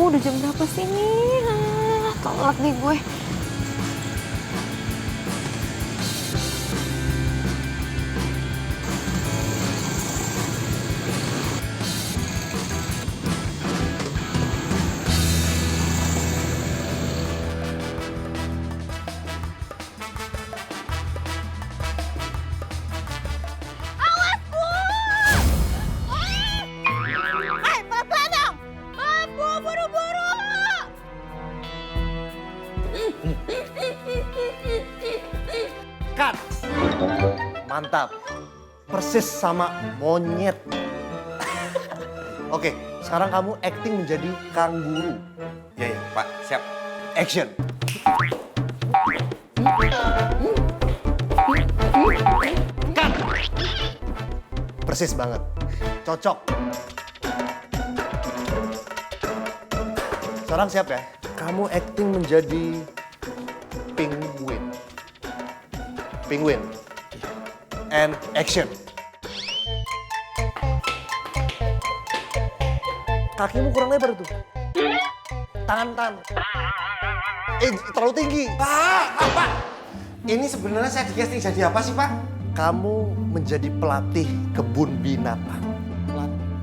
udah jam berapa sih ini? Telat nih gue. Cut. Mantap. Persis sama monyet. Oke, sekarang kamu acting menjadi kanguru. Iya, ya, Pak. Siap. Action. Cut. Persis banget. Cocok. Sekarang siap ya? Kamu acting menjadi penguin. Penguin. And action. Kakimu kurang lebar tuh. Tangan. Terlalu tinggi. Pak. Ini sebenarnya saya di-casting jadi apa sih, Pak? Kamu menjadi pelatih kebun binatang.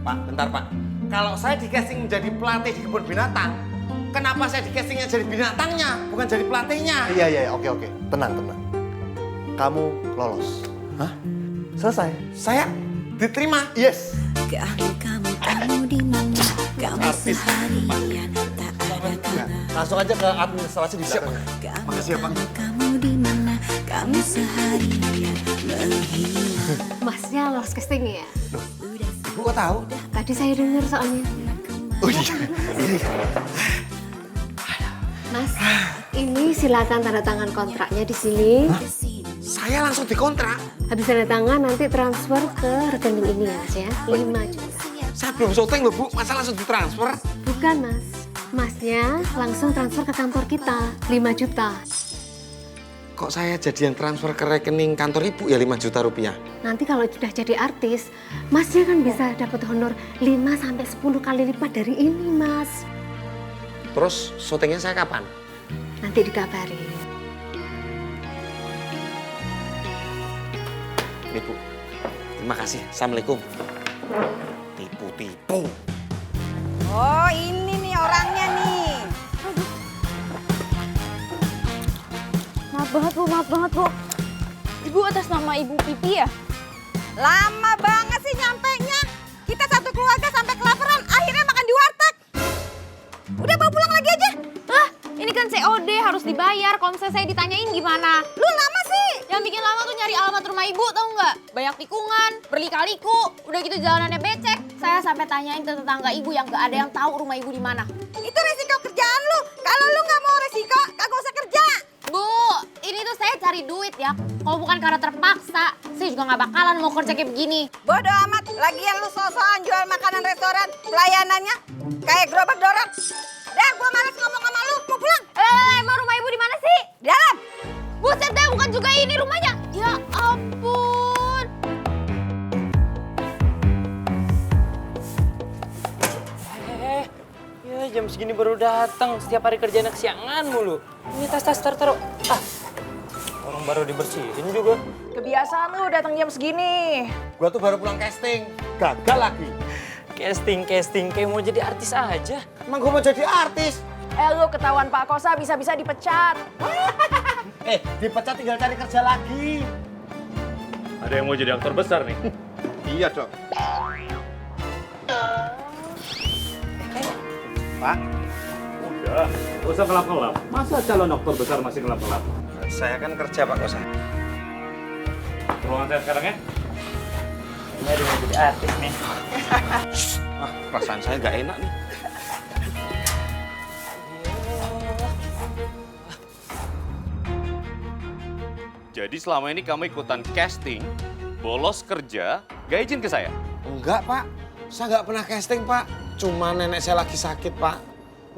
Pak, bentar, Pak. Kalau saya di-casting menjadi pelatih di kebun binatang, kenapa saya di-castingnya jadi binatangnya, bukan jadi pelatihnya? Iya, oke. Tenang. Kamu lolos. Hah? Selesai. Saya diterima? Yes. Kamu di mana? Kamu seharian tak ada kabar. Langsung aja ke administrasi di belakang. Makasih ya, Pak. Kamu di mana? Kamu seharian menghilang. Masnya lolos casting ya? Ibu kok tahu? Tadi saya dengar soalnya. Oh iya. Mas, ini silakan tanda tangan kontraknya di sini. Saya langsung dikontrak. Habis tanda tangan nanti transfer ke rekening ini ya Mas ya. 5 juta. Saya belum syuting loh, Bu. Masa langsung ditransfer? Bukan Mas. Masnya langsung transfer ke kantor kita. 5 juta. Kok saya jadi yang transfer ke rekening kantor Ibu ya 5 juta rupiah? Nanti kalau sudah jadi artis, Masnya kan bisa dapat honor 5-10 kali lipat dari ini Mas. Terus syutingnya saya kapan? Nanti dikabari. Ibu, terima kasih. Assalamualaikum. Tipu-tipu. Oh, ini nih orangnya nih. Maaf banget Bu. Ibu atas nama Ibu Pipi ya? Lama banget sih nyampenya. Kita satu keluarga sampai kelaparan, akhirnya makan di warteg. Udah bawa pulang lagi aja. Ini kan COD harus dibayar. Kalau misalnya saya ditanyain gimana? Lu lama sih. Yang bikin lama tuh nyari alamat rumah Ibu, tahu nggak? Banyak tikungan, berlika-liku, udah gitu jalanannya becek. Saya sampai tanyain ke tetangga Ibu yang nggak ada yang tahu rumah Ibu di mana. Itu resiko kerjaan lu. Kalau lu nggak mau resiko, kagak usah kerja. Bu, ini tuh saya cari duit ya. Kalau bukan karena terpaksa, saya juga nggak bakalan mau kerja kayak begini. Bodoh amat. Lagian lu so-soan jual makanan restoran, pelayanannya kayak gerobak dorong. Dah, gua malas ngomong sama lu. Mau pulang. Emang rumah Ibu di mana sih? Di dalam. Buset dah, bukan juga ini rumahnya. Ya ampun. Ya jam segini baru datang. Setiap hari kerjanya kesiangan mulu. Ini tas taruh. Orang baru dibersihin juga. Kebiasaan lu datang jam segini. Gua tuh baru pulang casting. Gagal lagi. Casting kayak mau jadi artis aja. Emang gua mau jadi artis? Lu ketahuan Pak Kosa bisa-bisa dipecat. Dipecat tinggal cari kerja lagi. Ada yang mau jadi aktor besar nih. Iya, Dok. Pak, Udah, gak usah kelap-kelap. Masa calon aktor besar masih kelap-kelap? saya kan kerja, Pak Kosa. Ruangan saya sekarang ya. Ini ada yang mau jadi artis nih. Perasaan saya nggak enak nih. Jadi selama ini kamu ikutan casting, bolos kerja, gak izin ke saya? Enggak, Pak. Saya nggak pernah casting, Pak. Cuma nenek saya lagi sakit, Pak.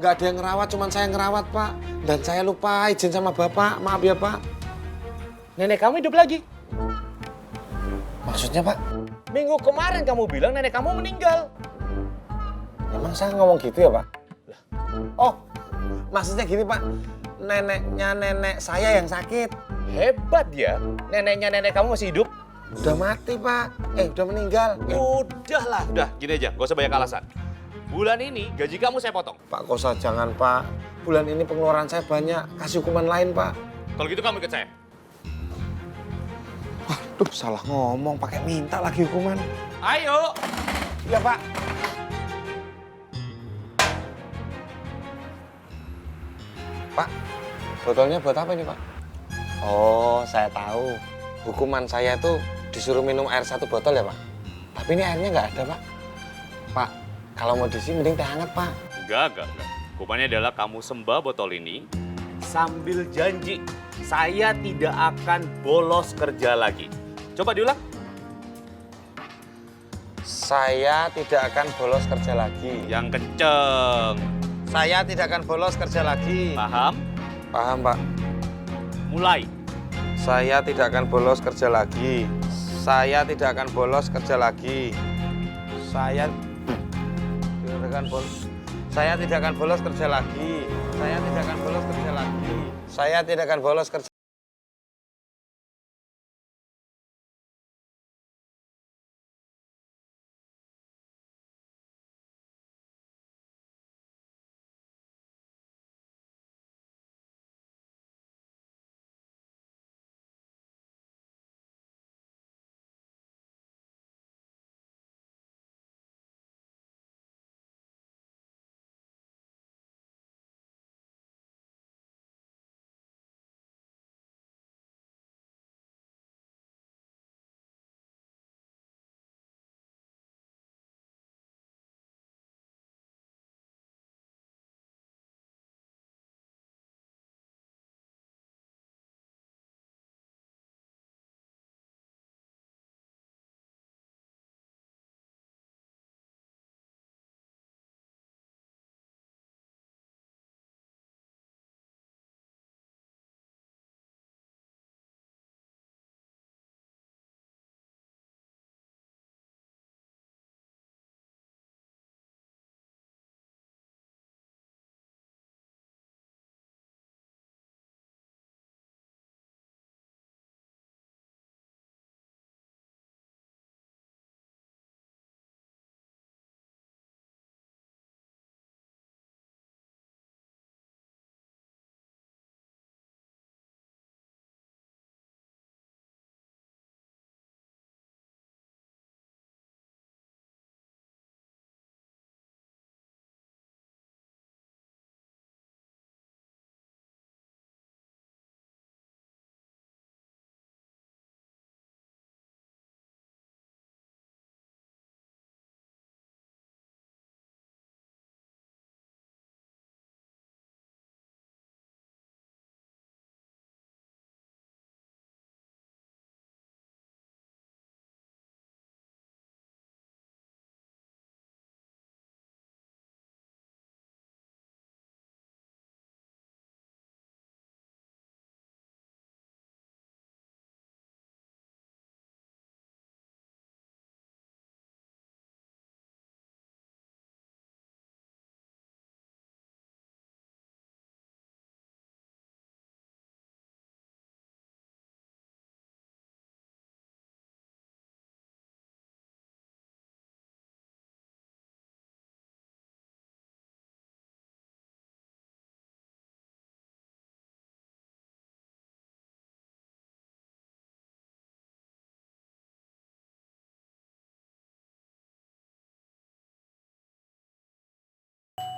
Nggak ada yang ngerawat, cuma saya yang ngerawat, Pak. Dan saya lupa izin sama Bapak. Maaf ya, Pak. Nenek kamu hidup lagi. Maksudnya, Pak? Minggu kemarin kamu bilang nenek kamu meninggal. Emang saya ngomong gitu ya, Pak? Oh, maksudnya gini Pak, neneknya nenek saya yang sakit. Hebat ya, neneknya nenek kamu masih hidup? Udah mati Pak, udah meninggal. Udahlah, udah gini aja, gak usah banyak alasan. Bulan ini gaji kamu saya potong. Pak Kosa jangan Pak, bulan ini pengeluaran saya banyak, kasih hukuman lain Pak. Kalau gitu kamu ikut saya. Waduh, salah ngomong, pakai minta lagi hukuman. Ayo. Iya Pak. Pak, botolnya buat apa ini Pak? Oh, saya tahu. Hukuman saya tuh disuruh minum air 1 botol ya Pak? Tapi ini airnya nggak ada Pak. Pak, kalau mau diisi mending teh hangat Pak. Enggak. Hukumannya adalah kamu sembah botol ini sambil janji saya tidak akan bolos kerja lagi. Coba diulang. Saya tidak akan bolos kerja lagi. Yang kenceng. Saya tidak akan bolos kerja lagi. Paham? Paham Pak. Mulai. Saya tidak akan bolos kerja lagi. Saya tidak akan bolos kerja lagi. Saya tidak akan bolos. Saya tidak akan bolos kerja lagi. Saya tidak akan bolos kerja lagi. Saya tidak akan bolos kerja.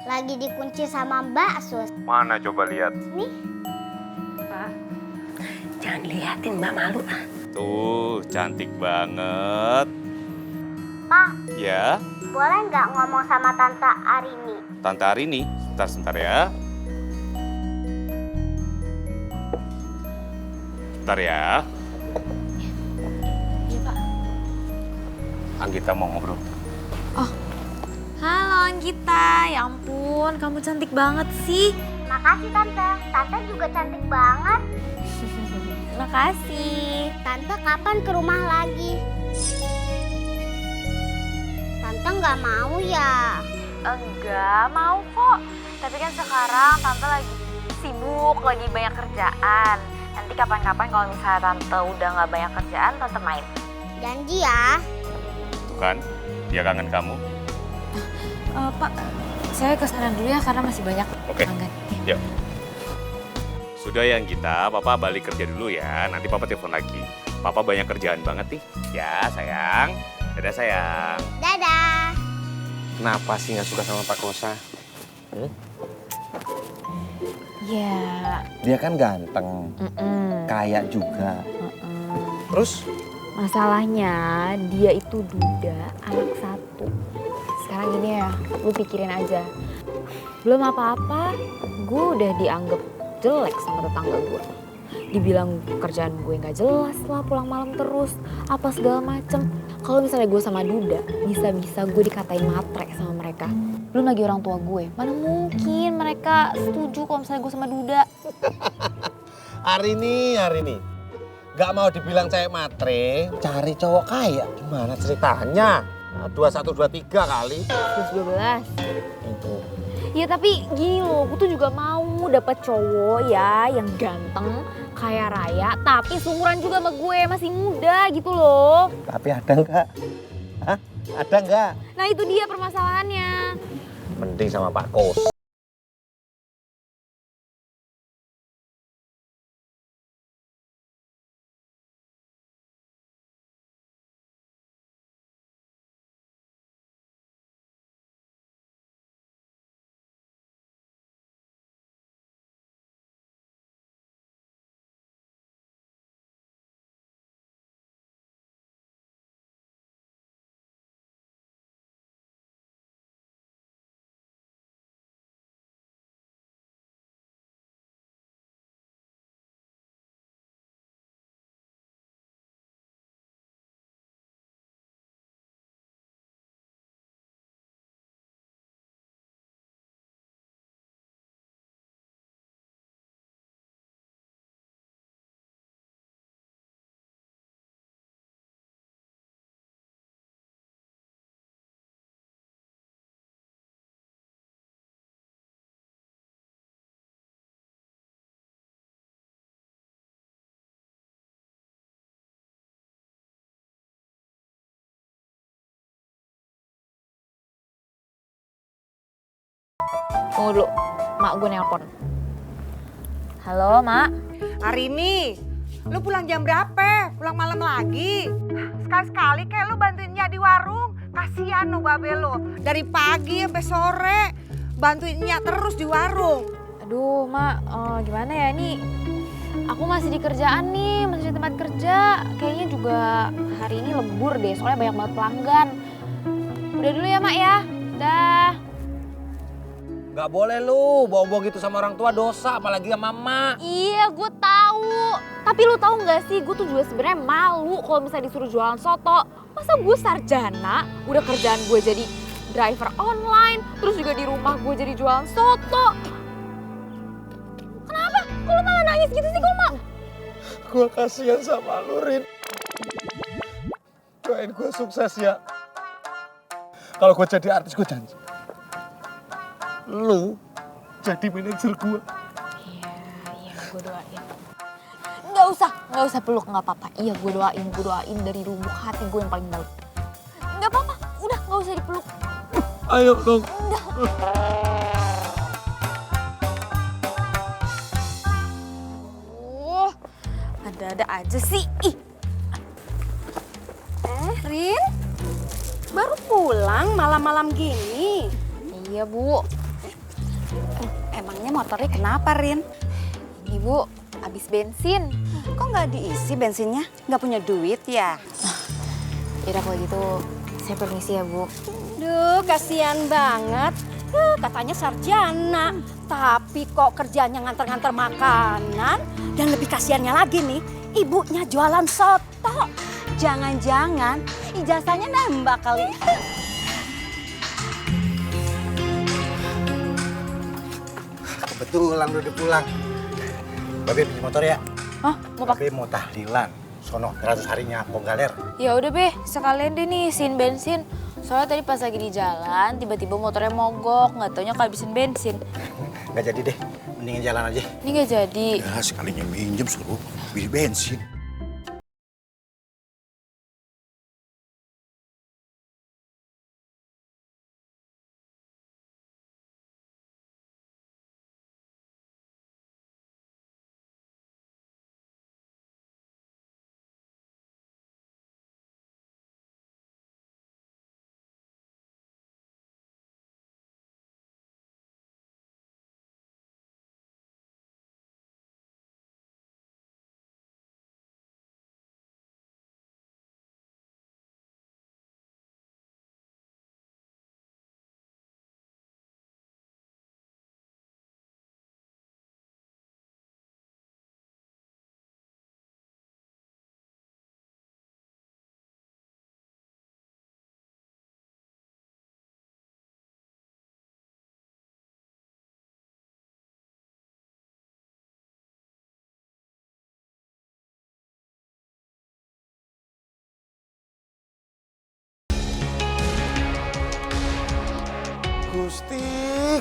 Lagi dikunci sama Mbak Sus. Mana coba lihat. Nih. Jangan liatin Mbak, malu ah. Tuh, cantik banget. Pak, Ya, boleh nggak ngomong sama Tante Arini? Tante Arini. Sebentar ya. Bentar ya. Iya, Pak. Anggita mau ngobrol. Halo Anggita, ya ampun kamu cantik banget sih. Makasih Tante, Tante juga cantik banget. Makasih. Tante kapan ke rumah lagi? Tante nggak mau ya? Enggak, mau kok. Tapi kan sekarang Tante lagi sibuk, lagi banyak kerjaan. Nanti kapan-kapan kalau misalnya Tante udah nggak banyak kerjaan, Tante main. Janji ya. Tuh kan, dia kangen kamu. Pak, saya ke sana dulu ya karena masih banyak Oke. pelanggan. Ya. Sudah yang kita, Papa balik kerja dulu ya. Nanti Papa telepon lagi. Papa banyak kerjaan banget nih. Ya, sayang. Dadah, sayang. Dadah. Kenapa sih nggak suka sama Pak Kosa? Ya, Dia kan ganteng, kaya juga. Terus? masalahnya dia itu duda anak satu. Sekarang gini ya, lu pikirin aja. Belum apa-apa, gue udah dianggap jelek sama tetangga gue. Dibilang kerjaan gue nggak jelas lah, pulang malam terus, apa segala macem. Kalau misalnya gue sama Duda, bisa-bisa gue dikatain matre sama mereka. Belum lagi orang tua gue, mana mungkin mereka setuju kalau misalnya gue sama Duda. Hari ini. Gak mau dibilang cewek matre, cari cowok kaya. Gimana ceritanya? 21, 23 kali. Terus 12. Itu. Ya tapi gini loh, gue tuh juga mau dapet cowok ya yang ganteng, kaya raya, tapi seumuran juga sama gue, masih muda gitu loh. Tapi ada nggak? Hah? Ada nggak? Nah itu dia permasalahannya. Mending sama Pak Kos. Tunggu dulu, mak gue nelpon. Halo, Mak. Arini, lu pulang jam berapa? Pulang malam lagi? Sekali-sekali kayak lu bantuin Nya di warung. Kasihan lo babe lo. Dari pagi sampai sore bantuin Nya terus di warung. Aduh, Mak, gimana ya ini? Aku masih di kerjaan nih, masih di tempat kerja. Kayaknya juga hari ini lembur deh, soalnya banyak banget pelanggan. Udah dulu ya, Mak ya. Dah. Gak boleh lu bawa-bawa gitu sama orang tua, dosa apalagi sama emak. Iya, gue tahu. Tapi lu tahu nggak sih, gue tuh juga sebenarnya malu kalau misalnya disuruh jualan soto. Masa gue sarjana, udah kerjaan gue jadi driver online, terus juga di rumah gue jadi jualan soto. Kenapa? Kok lu malah nangis gitu sih, kok, Mak? Gue kasihan sama lu, Rin. Doain gue sukses ya. Kalau gue jadi artis, gue janji. Lu jadi manajer gue. Iya, gue doain. Nggak usah peluk, nggak apa-apa. Iya, gue doain dari lubuk hati gue yang paling dalam. Nggak apa-apa, udah nggak usah dipeluk. Ayo dong. Udah. Ada-ada aja sih. Ih. Rin, baru pulang malam-malam gini. Iya, Bu. Emangnya motornya kenapa, Rin? Ibu, habis bensin. Kok nggak diisi bensinnya? Nggak punya duit ya? Yaudah kalau gitu, saya permisi ya, Bu. Duh, kasihan banget. Katanya sarjana, tapi kok kerjanya nganter-nganter makanan. Dan lebih kasihannya lagi nih, ibunya jualan soto. Jangan-jangan ijazahnya nambah kali. Kebetulan udah pulang. Babe pinjam motor ya? Hah? Mau pakai? Babe mau tahlilan. Sono, 100 harinya Ponggaler. Ya udah Be, sekalian deh nih isiin bensin. Soalnya tadi pas lagi di jalan, tiba-tiba motornya mogok, nggak taunya kehabisin bensin. Nggak jadi deh, mendingan jalan aja. Ini nggak jadi. Ya, sekalinya minjem suruh beli bensin.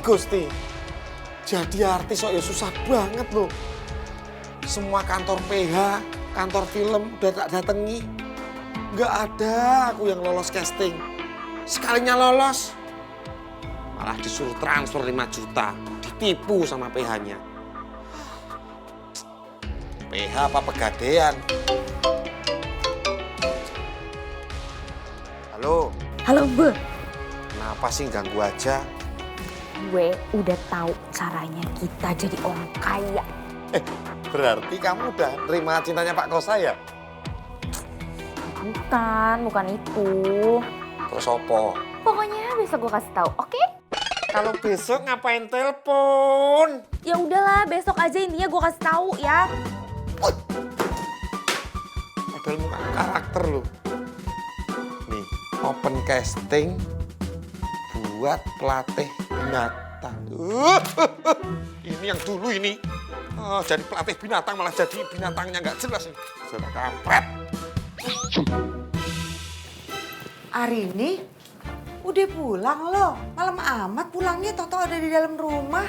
Gusti. Jadi artis kok ya susah banget loh. Semua kantor PH, kantor film udah tak datangi. Nggak ada aku yang lolos casting. Sekalinya lolos, malah disuruh transfer 5 juta. Ditipu sama PH-nya. PH apa pegadean? Halo, Halo Bu, kenapa sih ganggu aja? gue udah tahu caranya kita jadi orang kaya. Berarti kamu udah terima cintanya Pak Kosa ya? Bukan itu. Terus opo? Pokoknya besok gue kasih tahu, oke? Kalau besok ngapain telepon? Ya udahlah, besok aja intinya gue kasih tahu ya. Padahal muka karakter lu. Nih, open casting buat pelatih binatang. Ini yang dulu ini. Jadi pelatih binatang malah jadi binatangnya nggak jelas. Sudah kampret. Arini, udah pulang loh. Malam amat pulangnya, Toto ada di dalam rumah.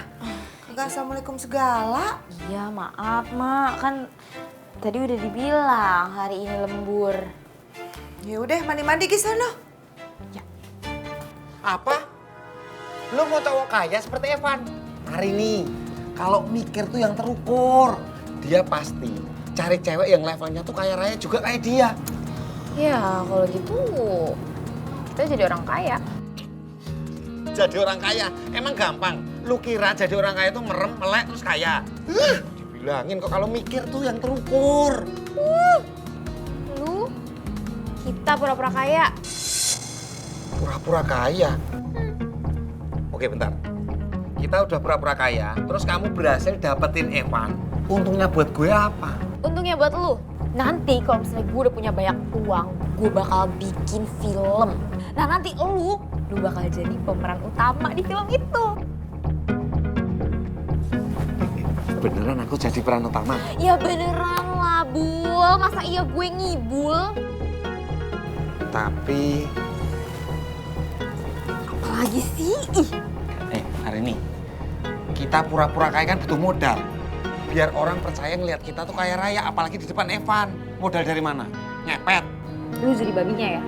Kagak assalamualaikum segala. Iya maaf Mak, kan tadi udah dibilang hari ini lembur. Ya udah mandi-mandi ke sana. Apa? Lo mau cowok kaya seperti Evan? Arini, kalau mikir tuh yang terukur. Dia pasti cari cewek yang levelnya tuh kaya raya juga kayak dia. Ya kalau gitu kita jadi orang kaya. Jadi orang kaya, emang gampang. Lu kira jadi orang kaya tuh merem, melek, terus kaya? Dibilangin kok kalau mikir tuh yang terukur. Lu, kita pura-pura kaya. Pura-pura kaya? Oke bentar. Kita udah pura-pura kaya, terus kamu berhasil dapetin Evan. Untungnya buat gue apa? Untungnya buat lu, nanti kalau misalnya gue udah punya banyak uang, gue bakal bikin film. Nah nanti lu bakal jadi pemeran utama di film itu. Beneran aku jadi peran utama? Ya beneran lah, Bul. Masa iya gue ngibul? Tapi... Apalagi sih? Arini, kita pura-pura kaya kan butuh modal. Biar orang percaya ngeliat kita tuh kaya raya, apalagi di depan Evan. Modal dari mana? Ngepet. Lu jadi babinya ya?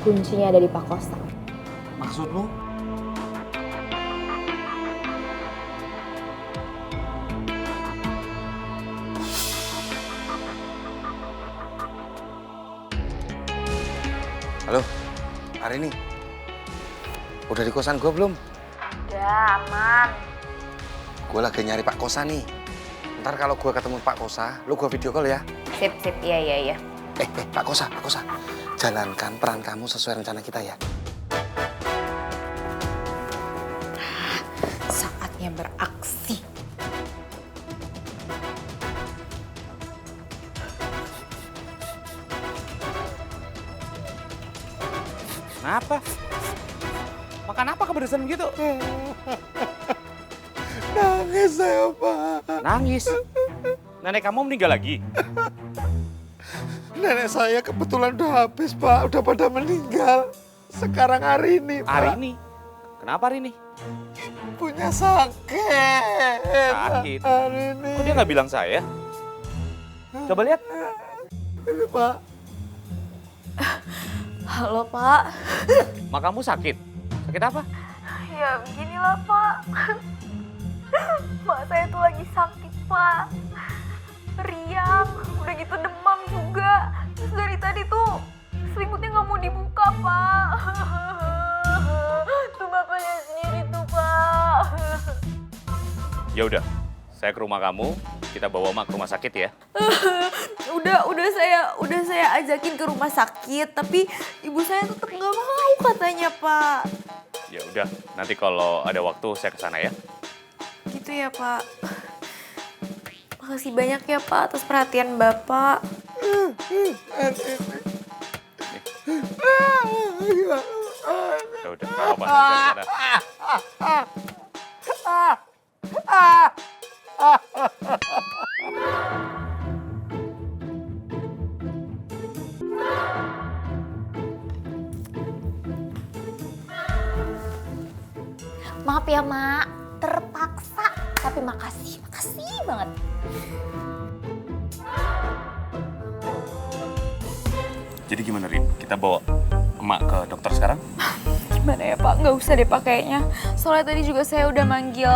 Kuncinya ada di Pak Kosta. Maksud lu? Halo, Arini. Udah di kosan gue belum? Udah, aman. Gue lagi nyari Pak Kosa nih. Ntar kalau gue ketemu Pak Kosa, lu gue video call ya. Sip, iya. Pak Kosa. Jalankan peran kamu sesuai rencana kita ya. Saatnya beraksi. Kenapa? Makan apa kepedesan begitu? Nangis saya, Pak. Nangis? Nenek kamu meninggal lagi? Nenek saya kebetulan udah habis, Pak. Udah pada meninggal. Sekarang hari ini, Pak. Hari ini? Kenapa hari ini? Punya sakit. Sakit? Hari ini. Kok dia nggak bilang saya? Coba lihat. Ini, Pak. Halo Pak. Mak kamu sakit? Sakit apa? Ya beginilah Pak. Mak saya tuh lagi sakit Pak. Riang, udah gitu demam juga. Terus dari tadi tuh selimutnya nggak mau dibuka Pak. Tuh bapaknya sendiri tuh Pak. Ya udah, saya ke rumah kamu. Kita bawa Mak ke rumah sakit ya. Udah saya ajakin ke rumah sakit, tapi ibu saya tetap nggak mau katanya Pak. Ya udah, nanti kalau ada waktu saya ke sana ya. Gitu ya Pak. Makasih banyak ya Pak atas perhatian Bapak. Ya udah, nggak apa-apa. Nanti saya ke sana. Maaf ya Mak, terpaksa. Tapi makasih banget. Jadi gimana Rin? Kita bawa Emak ke dokter sekarang? Gimana ya Pak, nggak usah deh pakainya. Soalnya tadi juga saya udah manggil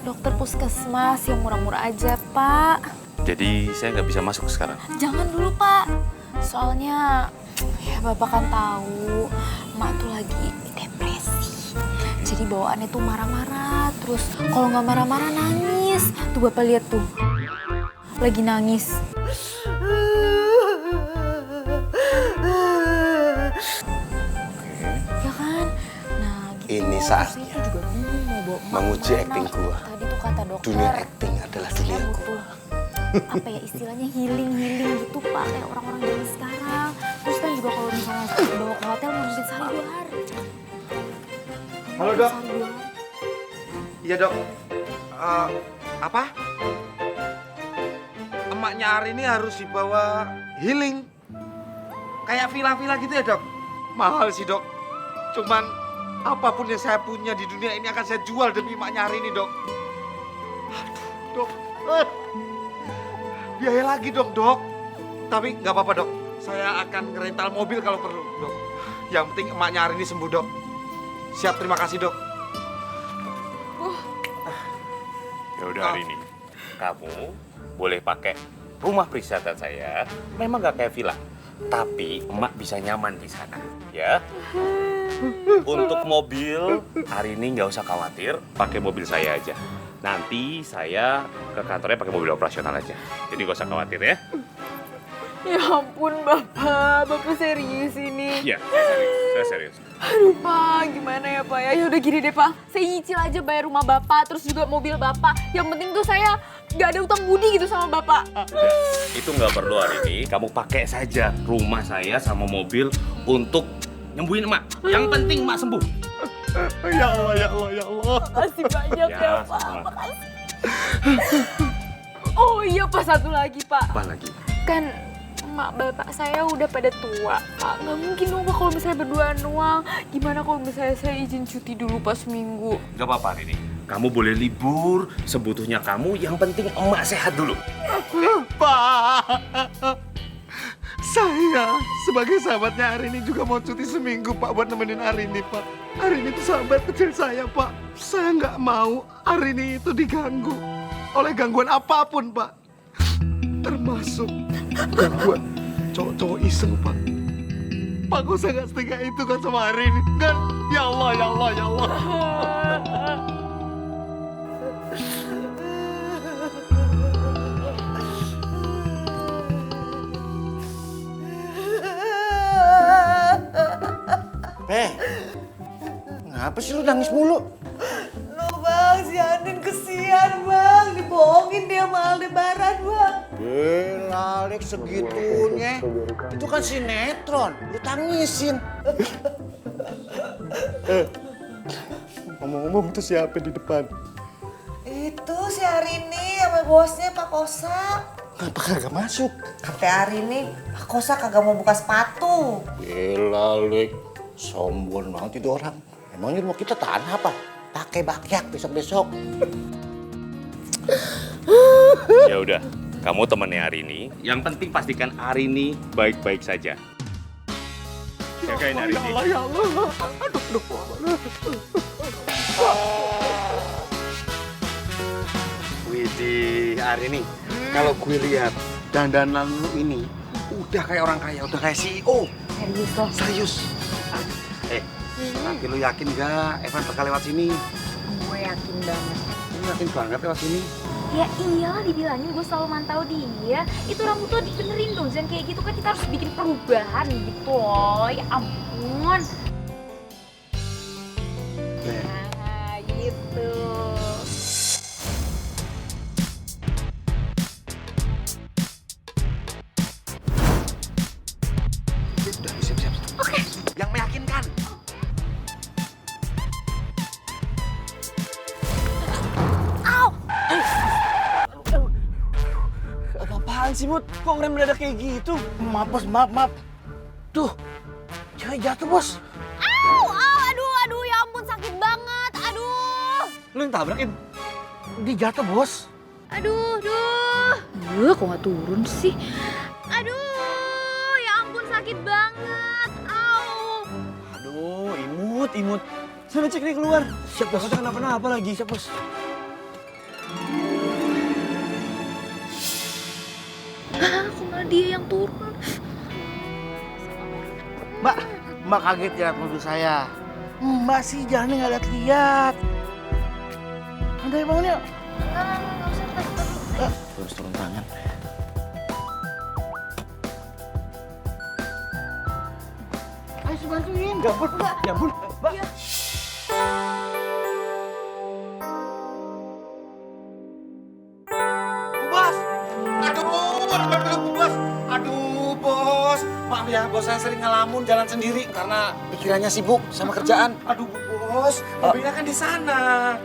dokter puskesmas yang murah-murah aja Pak. Jadi saya nggak bisa masuk sekarang? Jangan dulu Pak, soalnya ya Bapak kan tahu Mak tuh lagi depresi. Jadi bawaannya tuh marah-marah, terus kalau nggak marah-marah nangis. Tuh Bapak lihat tuh, lagi nangis. Ya kan? Nah gitu. Ini saatnya Saya juga bingung mau bawa Mak menguji kemana. acting gua. Tadi tuh kata dokter. Dunia acting adalah Saya dunia butuh gua. apa ya istilahnya healing gitu Pak, kayak orang-orang zaman sekarang. Terus kan juga kalau misalnya bawa ke hotel mungkin sehari 2 hari. Halo dok. Sehari 2 hari. Iya dok. Apa? Emaknya Ari ini harus dibawa healing. Kayak villa-villa gitu ya dok? Mahal sih dok. Cuman apapun yang saya punya di dunia ini akan saya jual demi emaknya Ari ini dok. Aduh dok. Biaya lagi dong dok. Tapi nggak apa-apa dok. Saya akan ngerental mobil kalau perlu dok. Yang penting emaknya Ari ini sembuh dok. Siap, terima kasih dok. Ya udah hari ini, kamu boleh pakai rumah peristirahatan saya. Memang nggak kayak villa, tapi emak bisa nyaman di sana, ya. Untuk mobil, hari ini nggak usah khawatir, pakai mobil saya aja. Nanti saya ke kantornya pakai mobil operasional aja. Jadi nggak usah khawatir ya. Ya ampun Bapak serius ini. Iya, saya serius. Aduh Pak, gimana ya Pak ya? Ya udah gini deh Pak, saya nyicil aja bayar rumah Bapak, terus juga mobil Bapak. Yang penting tuh saya nggak ada utang budi gitu sama Bapak. Udah, itu nggak perlu hari ini. Kamu pakai saja rumah saya sama mobil untuk nyembuhin emak. Yang penting emak sembuh. Ya Allah, ya Allah, ya Allah. Makasih banyak ya Pak, sama-sama. makasih. Oh iya Pak, satu lagi Pak. Apa lagi? Kan emak bapak saya udah pada tua, Pak. Nggak mungkin dong Pak kalau misalnya berduaan doang. Gimana kalau misalnya saya izin cuti dulu Pak seminggu? Gak apa-apa hari ini. Kamu boleh libur sebutuhnya kamu. Yang penting emak sehat dulu. Pak, saya sebagai sahabatnya Arini juga mau cuti seminggu Pak buat nemenin Arini Pak. Arini itu sahabat kecil saya Pak. Saya nggak mau Arini itu diganggu oleh gangguan apapun Pak. Termasuk gangguan cowok-cowok iseng Pak. Pak kok saya nggak setia itu kan sama Arini kan? Ya Allah, ya Allah, ya Allah. Ngapa sih lu nangis mulu? Lo bang, si Andin kesian bang, dibohongin dia sama Aldebaran bang. Alex segitunya. Itu kan sinetron, lu tangisin. Ngomong-ngomong itu siapa di depan? Itu si Arini sama bosnya Pak Kosa. Kenapa kagak masuk? Kata Arini, Pak Kosa kagak mau buka sepatu. Gila, Lik. Sombong banget itu orang. Emangnya mau kita tahan apa? Pakai bakyak besok-besok. Ya udah, kamu temennya Arini. Yang penting pastikan Arini baik-baik saja. Jagain Arini. Ya Allah, ya Allah. Aduh. Widih, Arini. Kalau gue lihat dandanan lu ini udah kayak orang kaya, udah kayak CEO. Serius loh. Serius. Tapi lu yakin gak Evan bakal lewat sini? Gue yakin banget. Lu yakin banget lewat sini? Ya iyalah dibilangin gue selalu mantau dia. Itu rambut tuh dibenerin dong, jangan kayak gitu kan kita harus bikin perubahan gitu loh. Ya ampun. Nah gitu. Udah, siap-siap. Oke. Yang meyakinkan. Apaan sih, Mut? Kok ngerem mendadak kayak gitu? Maaf, Bos. Maaf. Tuh, cewek jatuh, Bos. Aduh, ya ampun sakit banget, aduh. Lu yang tabrakin? Dia jatuh, Bos. Aduh. Kok gak turun sih? Aduh, ya ampun sakit banget, au. Aduh, imut. Sana cek nih keluar. Siap, Bos. Takutnya kenapa-napa lagi. Siap, Bos. Kok malah dia yang turun? Mbak kaget ya lihat mobil saya. Mbak sih jalannya nggak lihat-lihat. Ada yang bangun ya? Nggak usah, kita Terus turun tangan. Ayo bantuin. Ya ampun, Mbak. Bos! Aduh, Bos! Maaf ya, Bos saya sering ngelamun jalan sendiri karena pikirannya sibuk sama kerjaan. Aduh, Bos, mobilnya kan di sana.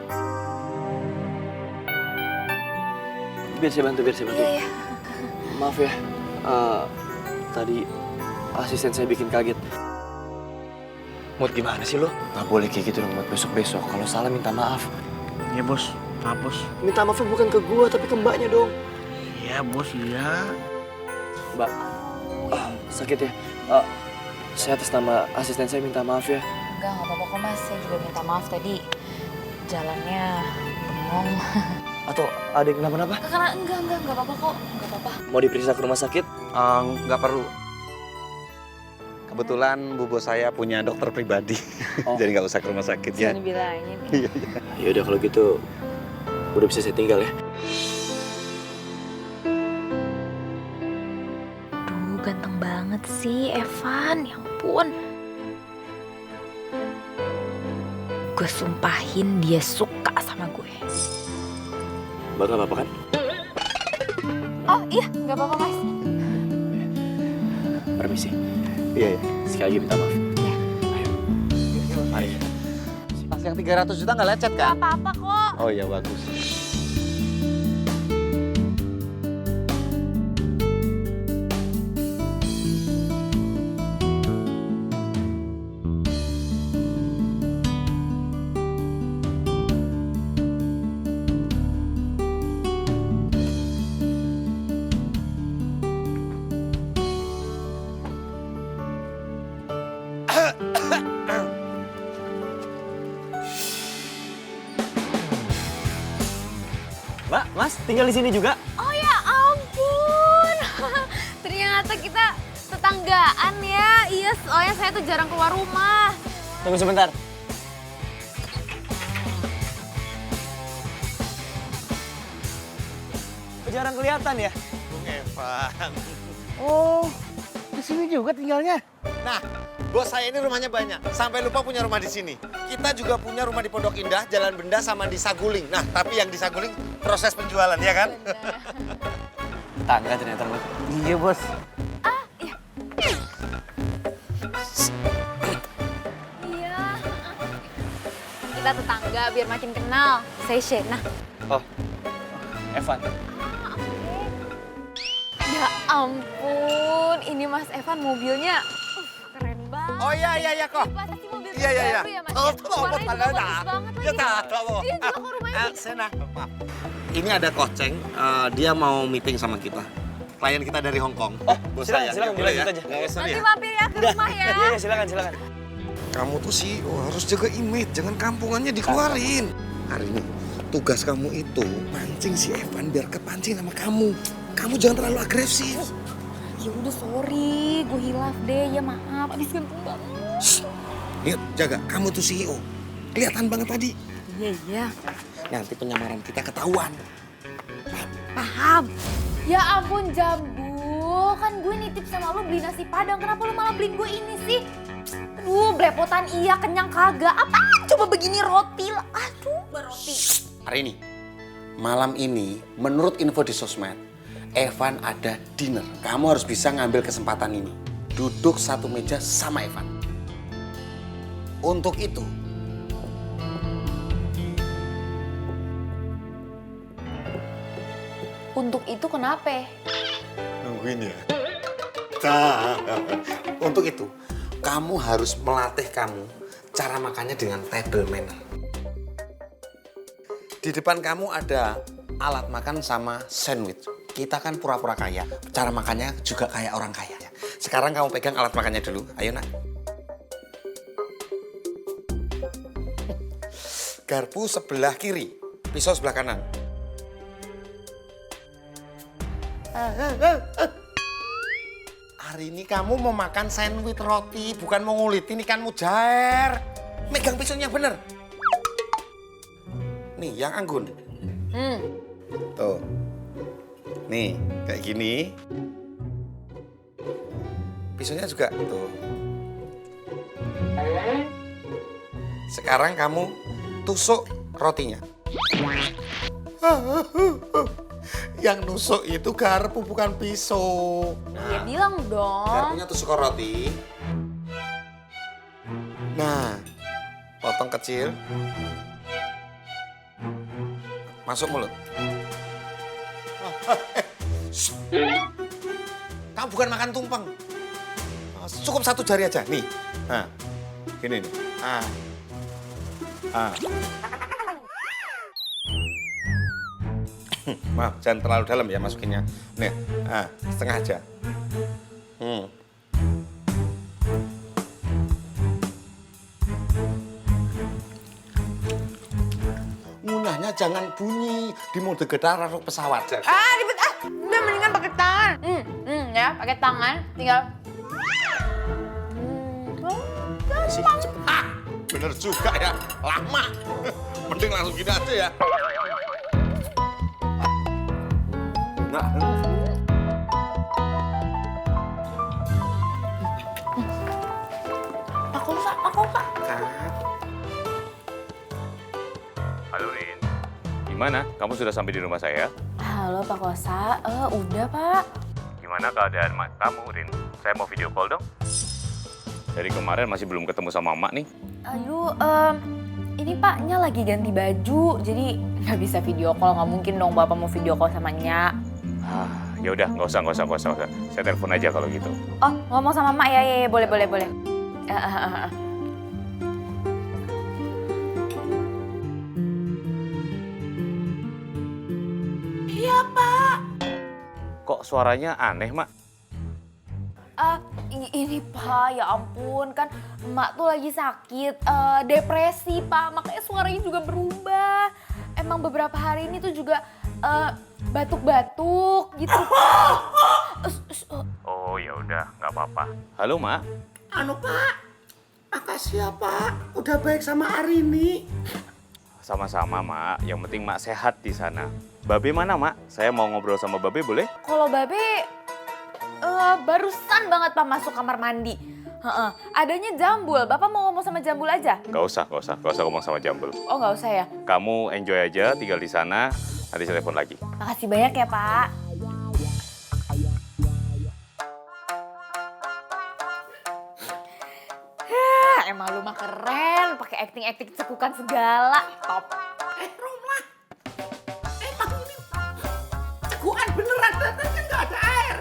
Biar saya bantu. Iya. Maaf ya, tadi asisten saya bikin kaget. Mut gimana sih lo? Gak boleh kayak gitu dong, Mut. Besok-besok. Kalau salah minta maaf. Iya, Bos. Maaf, Bos. Minta maafnya bukan ke gua, tapi ke mbaknya dong. Iya, Bos, iya. Mbak, sakit ya? Saya atas nama asisten saya minta maaf ya. Enggak apa-apa kok mas, saya juga minta maaf tadi jalannya bengong. Atau ada yang kenapa-napa? Karena enggak apa-apa kok, enggak apa-apa. Mau diperiksa ke rumah sakit? Nggak perlu. Kebetulan bu bos saya punya dokter pribadi, jadi nggak usah ke rumah sakit ya. Jangan dibilangin. Ya udah kalau gitu, udah bisa saya tinggal ya. Duh, ganteng banget sih Evan, ya ampun. Gue sumpahin dia suka sama gue. Mbak nggak apa-apa kan? Oh iya, nggak apa-apa mas. Permisi. Iya. Sekali lagi minta maaf. Ya. Ayo. Mari. Pas yang 300 juta nggak lecet kan? Gak apa-apa kok. Oh iya, bagus. Mbak, Mas, tinggal di sini juga? Oh ya ampun. Ternyata kita tetanggaan ya. Iya, soalnya saya tuh jarang keluar rumah. Tunggu sebentar. Jarang kelihatan ya? Bung Evan. Oh, di sini juga tinggalnya. Nah, bos saya ini rumahnya banyak. Sampai lupa punya rumah di sini. Kita juga punya rumah di Pondok Indah, Jalan Benda, sama di Saguling. Nah, tapi yang di Saguling proses penjualan, ya kan? Tangga ternyata, Mbak. Iya, Bos. kita tetangga biar makin kenal. Saya Shena. Oh, Evan. Ya ampun, ini Mas Evan mobilnya keren banget. Oh iya kok. Ini pasti mobil Iya. baru ya Mas? Oh, Warnanya juga bagus banget Ya lagi. tahu. Iya, juga kok rumahnya gitu. Sena, maaf. Ini ada Koceng, dia mau meeting sama kita. Klien kita dari Hong Kong. Oh, Bos silakan, saya. silakan, Boleh dilanjut ya? aja. Nggak usah Nanti ya. mampir ya ke rumah ya. Iya, silakan. Kamu tuh CEO harus jaga image, jangan kampungannya dikeluarin. Hari ini tugas kamu itu mancing si Evan biar kepancing sama kamu. Kamu jangan terlalu agresif. Ya udah sorry, gue hilaf deh. Ya maaf, abis ganteng banget. Ingat, jaga. Kamu tuh CEO. Kelihatan banget tadi. Iya. Nanti penyamaran kita ketahuan. Paham. Ya ampun Jambu, kan gue nitip sama lo beli nasi padang. Kenapa lo malah beliin gue ini sih? Aduh, belepotan iya, kenyang kagak. Apaan coba begini roti lah. Aduh, roti. Hari ini, malam ini, menurut info di sosmed, Evan ada dinner. Kamu harus bisa ngambil kesempatan ini. Duduk satu meja sama Evan. Untuk itu, kenapa? nungguin ya. Untuk itu, kamu harus melatih kamu cara makannya dengan table manner. Di depan kamu ada alat makan sama sandwich. Kita kan pura-pura kaya, cara makannya juga kayak orang kaya. Sekarang kamu pegang alat makannya dulu, ayo nak. Garpu sebelah kiri, pisau sebelah kanan. Hari ini kamu mau makan sandwich roti, bukan mau ngulitin ikan mujair. Megang pisaunya bener. Nih, yang anggun. Tuh. Nih, kayak gini. Pisaunya juga tuh. Sekarang kamu tusuk rotinya. Yang nusuk itu garpu bukan pisau. Ya bilang dong. Garpunya tusuk roti. Nah, potong kecil. Masuk mulut. Kamu bukan makan tumpeng. Cukup satu jari aja, nih. Nah, gini nih. Maaf, jangan terlalu dalam ya masukinnya. Nih, setengah aja. Ngunyahnya jangan bunyi di mode getar pesawat. Ribet udah mendingan pakai tangan. Ya, pakai tangan, tinggal. Bener juga ya, lama. Mending langsung gini aja ya. Pak Kosa. Halo Rin, gimana? Kamu sudah sampai di rumah saya? Halo Pak Kosa, udah Pak. Gimana keadaan kamu Rin? Saya mau video call dong. Dari kemarin masih belum ketemu sama emak nih. Aduh, ini Paknya lagi ganti baju, jadi nggak bisa video call. Nggak mungkin dong Bapak mau video call sama Nya. Ya udah, nggak usah. Saya telepon aja kalau gitu. Oh, ngomong sama Mak ya, boleh. Iya Pak. Kok suaranya aneh, Mak? Ini Pak, ya ampun, kan Emak tuh lagi sakit, depresi Pak, makanya suaranya juga berubah. Emang beberapa hari ini tuh juga batuk-batuk gitu. Oh ya udah, nggak apa-apa. Halo, Mak. Pak, makasih ya Pak, udah baik sama Arini. Sama-sama, Mak. Yang penting Mak sehat di sana. Babe mana, Mak? Saya mau ngobrol sama Babe, boleh? Kalau Babe barusan banget Pak masuk kamar mandi. Adanya Jambul. Bapak mau ngomong sama Jambul aja? Nggak usah ngomong sama Jambul. Oh, nggak usah ya? Kamu enjoy aja, tinggal di sana. Nanti saya telepon lagi. Makasih banyak ya, Pak. emang lu mah keren, pakai acting cekukan segala. Top. Roma, emang ini cekuan beneran, kan nggak ada air.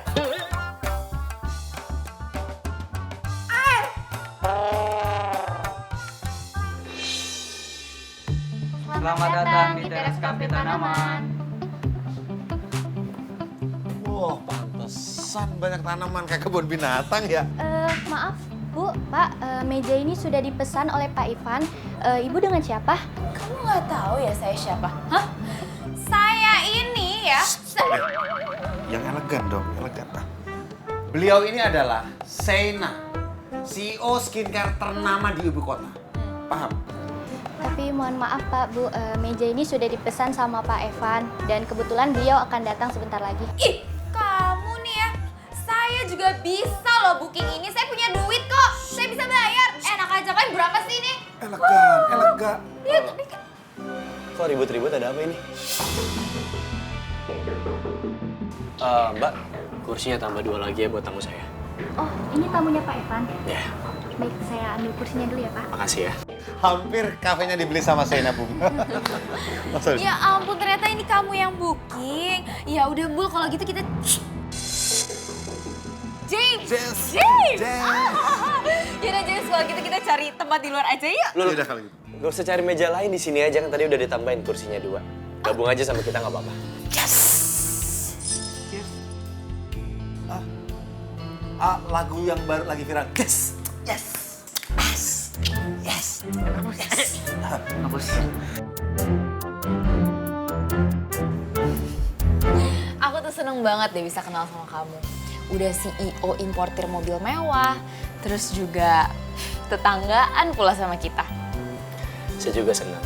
Selamat datang di teras kafe tanaman. Wah, pantesan banyak tanaman kayak kebun binatang ya. Maaf, Bu, Pak, meja ini sudah dipesan oleh Pak Ivan. Ibu dengan siapa? Kamu nggak tahu ya saya siapa? Hah? Saya ini ya. Yang elegan dong, elegan. Beliau ini adalah Sena, CEO skincare ternama di ibu kota. Paham? Tapi mohon maaf Pak, Bu, meja ini sudah dipesan sama Pak Evan. Dan kebetulan beliau akan datang sebentar lagi. Ih, kamu nih ya. Saya juga bisa loh booking ini. Saya punya duit kok. Saya bisa bayar. Enak aja kan, berapa sih ini? Elegan, elegan. Iya, tapi kan. Kok ribut-ribut ada apa ini? Mbak, kursinya tambah 2 lagi ya buat tamu saya. Oh, ini tamunya Pak Evan. Ya, Baik, saya ambil kursinya dulu ya Pak. makasih ya. Hampir kafenya dibeli sama Sena, Bung. Ya ampun, ternyata ini kamu yang booking. Ya udah, Bul, kalau gitu kita... James! Yaudah, James, kalau gitu kita cari tempat di luar aja yuk. Lu, Yaudah kalau gitu. gak usah cari meja lain di sini aja kan tadi udah ditambahin kursinya 2. Gabung aja sama kita nggak apa-apa. Lagu yang baru lagi viral. Yes. Aku tuh seneng banget deh bisa kenal sama kamu. Udah CEO importir mobil mewah, terus juga tetanggaan pula sama kita. Saya juga senang.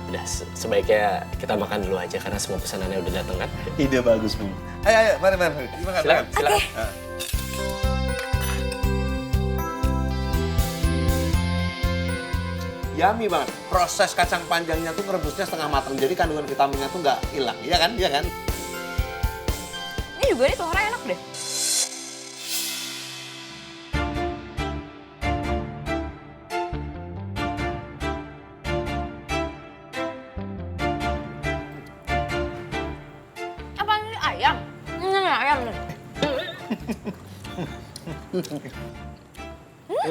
Udah, sebaiknya kita makan dulu aja karena semua pesanannya udah datang kan. Ide bagus, Bung. Ayo, mari. Makan. Silakan. Yummy banget. Proses kacang panjangnya tuh ngerebusnya setengah matang. Jadi kandungan vitaminnya tuh nggak hilang. Iya kan? Iya kan? Ini juga nih telurnya enak deh. Apa ini ayam? Ini ayam nih.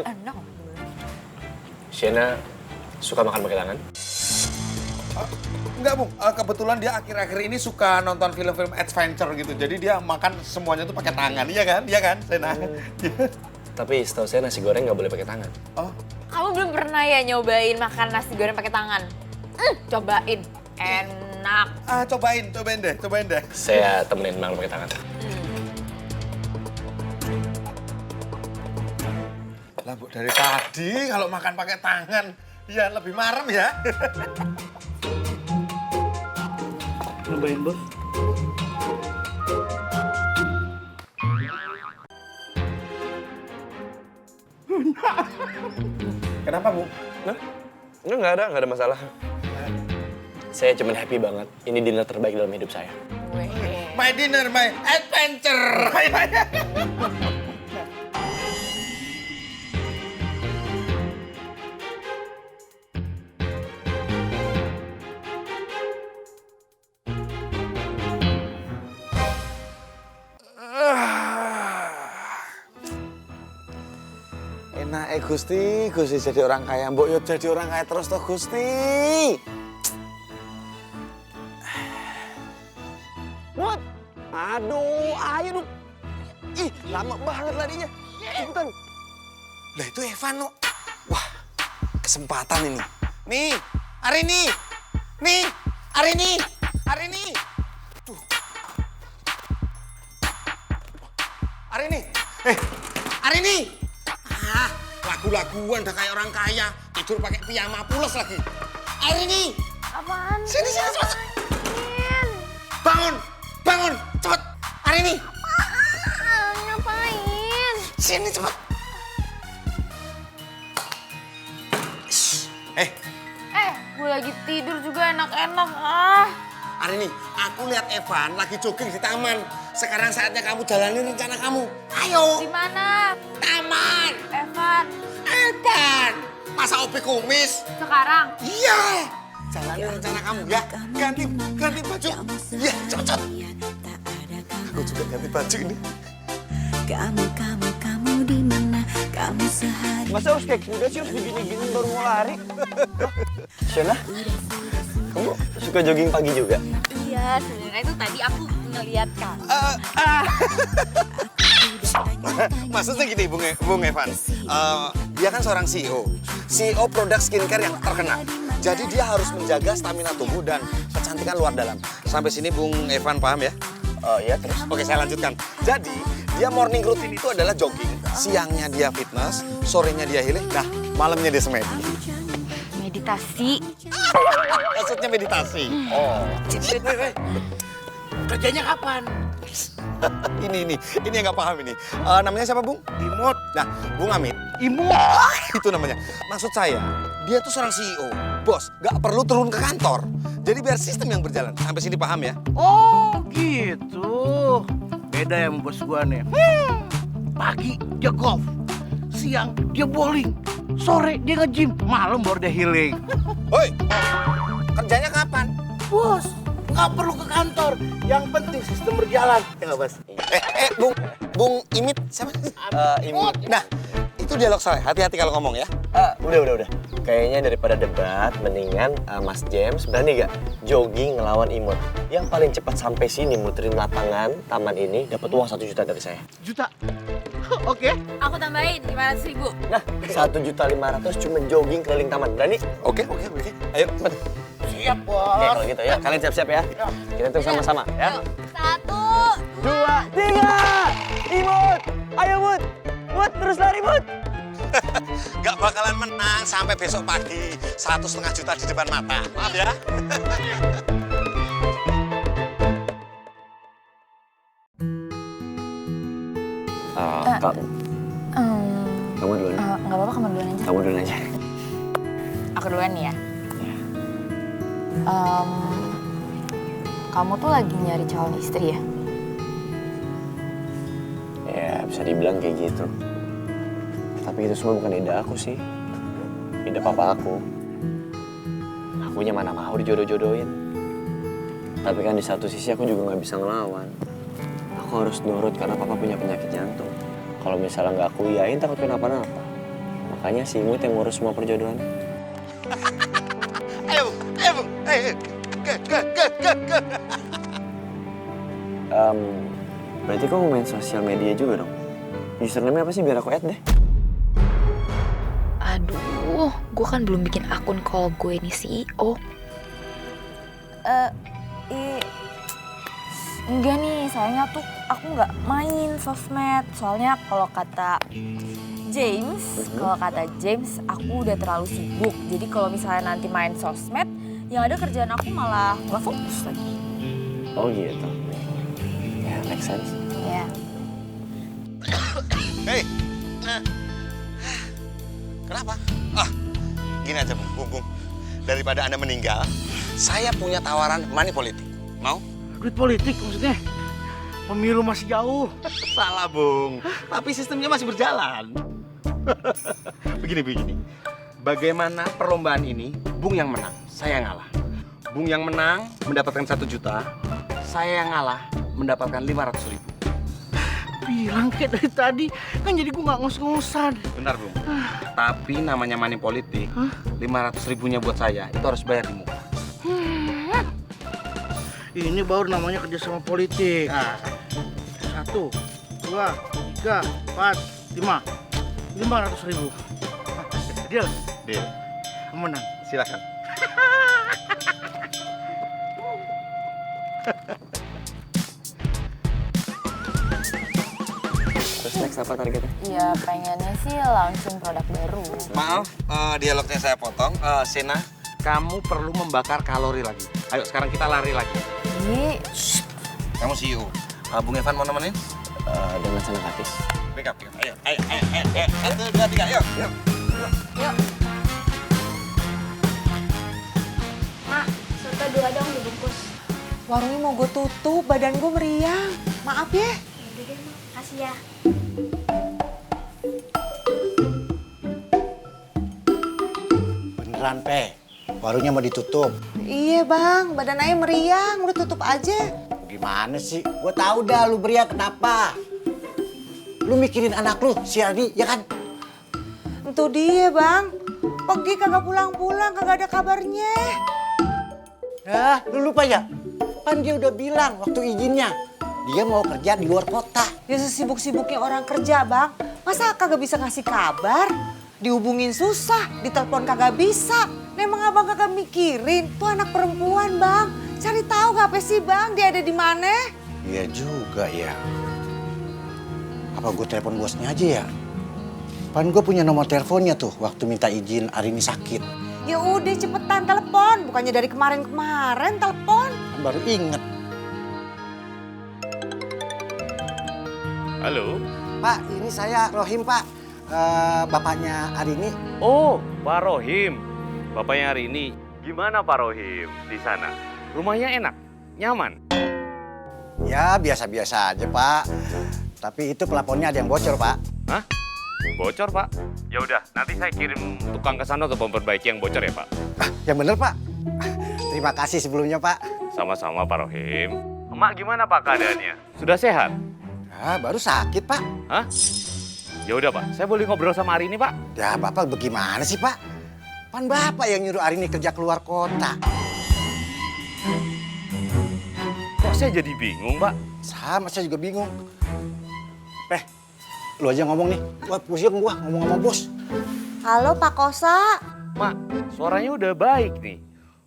Enak. Shena suka makan pakai tangan? Enggak, Bung. Kebetulan dia akhir-akhir ini suka nonton film-film adventure gitu. Jadi dia makan semuanya tuh pakai tangan. Iya kan? Iya kan, Sena? Tapi setahu saya nasi goreng nggak boleh pakai tangan. Oh. Kamu belum pernah ya nyobain makan nasi goreng pakai tangan? Cobain, enak. Cobain deh. Saya temenin makan pakai tangan. Lah, Bu, dari tadi kalau makan pakai tangan, ya lebih marem ya. Nyobain, Bos. Kenapa, Bu? Nah, nggak ada masalah. Saya cuma happy banget. Ini dinner terbaik dalam hidup saya. My dinner, my adventure. Enak Gusti jadi orang kaya. Mbok yo jadi orang kaya terus toh Gusti. What? Aduh, ayo dong. Ih, lama banget larinya. Cepetan. Lah itu Evan, no. Wah, kesempatan ini. Nih, Arini. Tuh. Arini. Lagu-laguan udah kayak orang kaya. Tidur pakai piyama pules lagi. Arini. Apaan Sini, sih? cepet. Bangun, cepet. Arini. Ngapain? Sini cepet. Gue lagi tidur juga enak-enak ah. Arini, aku lihat Evan lagi jogging di taman. Sekarang saatnya kamu jalani rencana kamu. Ayo. Di mana? Taman. Evan. Opi kumis. Sekarang? Iya. Jalanin rencana kamu ya. Ganti baju. Iya, cocok. Aku juga ganti baju ini. Kamu di mana? Kamu sehari. Masa harus kayak kuda sih, harus begini-gini baru mau lari? Shena, kamu suka jogging pagi juga? Iya, sebenarnya itu tadi aku ngeliat kan. Maksudnya gini, Bung Evan. Dia kan seorang CEO produk skincare yang terkenal. Jadi dia harus menjaga stamina tubuh dan kecantikan luar dalam. Sampai sini Bung Evan paham ya? Oh iya, terus? Oke, saya lanjutkan. Jadi, dia morning routine itu adalah jogging. Siangnya dia fitness, sorenya dia healing, nah malamnya dia semedi. Meditasi. Maksudnya meditasi. Oh. Kerjanya kapan? Ini yang nggak paham ini. Namanya siapa, Bung? Imut. Nah, Bung Amit. Imut. Itu namanya. Maksud saya, dia tuh seorang CEO, bos, nggak perlu turun ke kantor. Jadi biar sistem yang berjalan. Sampai sini paham ya? Oh gitu. Beda ya sama bos gua nih. Pagi dia golf, siang dia bowling, sore dia nge-gym, malam baru dia healing. Hoi, kerjanya kapan? Bos, nggak perlu ke kantor. Yang penting sistem berjalan. Ya nggak, Bos? Bung Imit, siapa? Imut. Nah, itu dialog saya. Hati-hati kalau ngomong ya. Udah. Kayaknya daripada debat, mendingan Mas James berani gak jogging ngelawan Imut. Yang paling cepat sampai sini muterin lapangan taman ini dapat uang 1 juta dari saya. Juta? Oke. Aku tambahin 500.000. Nah, 1.500.000 cuma jogging keliling taman. Berani? Oke. Ayo, cepet. Siap, Bos. Oke, kalau gitu ya. Kalian siap-siap ya. Kita tuh sama-sama ya. 1, 2, 3. Imut! Ayo, Mut! Mut, terus lari, Mut! Gak bakalan menang sampai besok pagi. 1,5 juta di depan mata. Maaf ya. Kamu duluan. nggak apa-apa, kamu duluan aja. Kamu duluan aja. Aku duluan nih ya. Kamu tuh lagi nyari calon istri ya? Ya, bisa dibilang kayak gitu. Tapi itu semua bukan ide aku sih. Ide papa aku. Akunya mana mau dijodoh-jodohin. Tapi kan di satu sisi aku juga nggak bisa ngelawan. Aku harus nurut karena papa punya penyakit jantung. Kalau misalnya nggak aku iyain takut kenapa-napa. Makanya si Imut yang ngurus semua perjodohan. Ayo, Bung. Go. Berarti kamu main sosial media juga dong? Username apa sih biar aku add deh? Aduh, gue kan belum bikin akun kalau gue ini CEO. Enggak nih, sayangnya tuh aku nggak main sosmed. Soalnya kalau kata James, aku udah terlalu sibuk. Jadi kalau misalnya nanti main sosmed, yang ada kerjaan aku malah nggak fokus lagi. Oh gitu. Ya, make sense. Ya. Hei. Kenapa? Gini aja, Bung. Daripada Anda meninggal, saya punya tawaran money politik. Mau? Duit politik maksudnya? Pemilu masih jauh. Salah, Bung. Tapi sistemnya masih berjalan. Begini. Bagaimana perlombaan ini, Bung yang menang, saya yang ngalah. Bung yang menang mendapatkan 1 juta, saya yang ngalah mendapatkan 500.000. Bilang kayak dari tadi, kan jadi gue nggak ngos-ngosan. Bentar, Bung. Tapi namanya money politik, 500.000-nya buat saya, itu harus bayar di muka. Ini baru namanya kerjasama politik. 1, 2, 3, 4, 5. 500.000. Deal? Deal. Menang. Silakan. Terus next apa targetnya? Ya pengennya sih launching produk baru. Maaf, dialognya saya potong. Sena, kamu perlu membakar kalori lagi. Ayo, sekarang kita lari lagi. Ini Kamu CEO. Bung Evan mau nemenin? Dengan senang hati. Pick up. Ayo. 1, 2, 3, yuk. Yuk. Mak, soto 2 dong dibungkus. Warungnya mau gue tutup, badan gue meriang. Maaf ya. Udah deh, Mak. Kasih ya. beneran, Pe. Warungnya mau ditutup. Iya bang, badan ayah meriang, udah tutup aja. Gimana sih? Gue tahu dah lu beriak kenapa. Lu mikirin anak lu, si Ardi, ya kan? Itu dia bang, pergi kagak pulang-pulang, kagak ada kabarnya. Lu lupa ya? Kan dia udah bilang waktu izinnya, dia mau kerja di luar kota. Ya sesibuk-sibuknya orang kerja bang, masa kagak bisa ngasih kabar? Dihubungin susah, ditelepon kagak bisa. Memang abang kagak mikirin, tuh anak perempuan bang. Cari tahu gak apa sih bang, dia ada di mana? Iya juga ya. Apa gue telepon bosnya aja ya? Pan gue punya nomor teleponnya tuh waktu minta izin Arini sakit. Ya udah cepetan telepon, bukannya dari kemarin-kemarin telepon. Baru inget. Halo? Pak, ini saya Rohim, Pak. Bapaknya Arini. Oh, Pak Rohim. Bapaknya Arini. Gimana Pak Rohim di sana? Rumahnya enak? Nyaman? Ya, biasa-biasa aja, Pak. Tapi itu pelapornya ada yang bocor, Pak. Hah? Bocor, Pak? Ya udah, nanti saya kirim tukang ke sana untuk memperbaiki yang bocor ya, Pak. Yang bener, Pak. Terima kasih sebelumnya, Pak. Sama-sama, Pak Rohim. Emak gimana, Pak, keadaannya? Sudah sehat? Ah, baru sakit, Pak. Hah? Ya udah, Pak. Saya boleh ngobrol sama Arini, Pak? Ya, Bapak bagaimana sih, Pak? Pan Bapak yang nyuruh Arini kerja keluar kota. Kok saya jadi bingung, Pak? Sama, saya juga bingung. Lu aja ngomong nih. Gua pusing ngomong sama bos. Halo Pak Kosa. Mak, suaranya udah baik nih.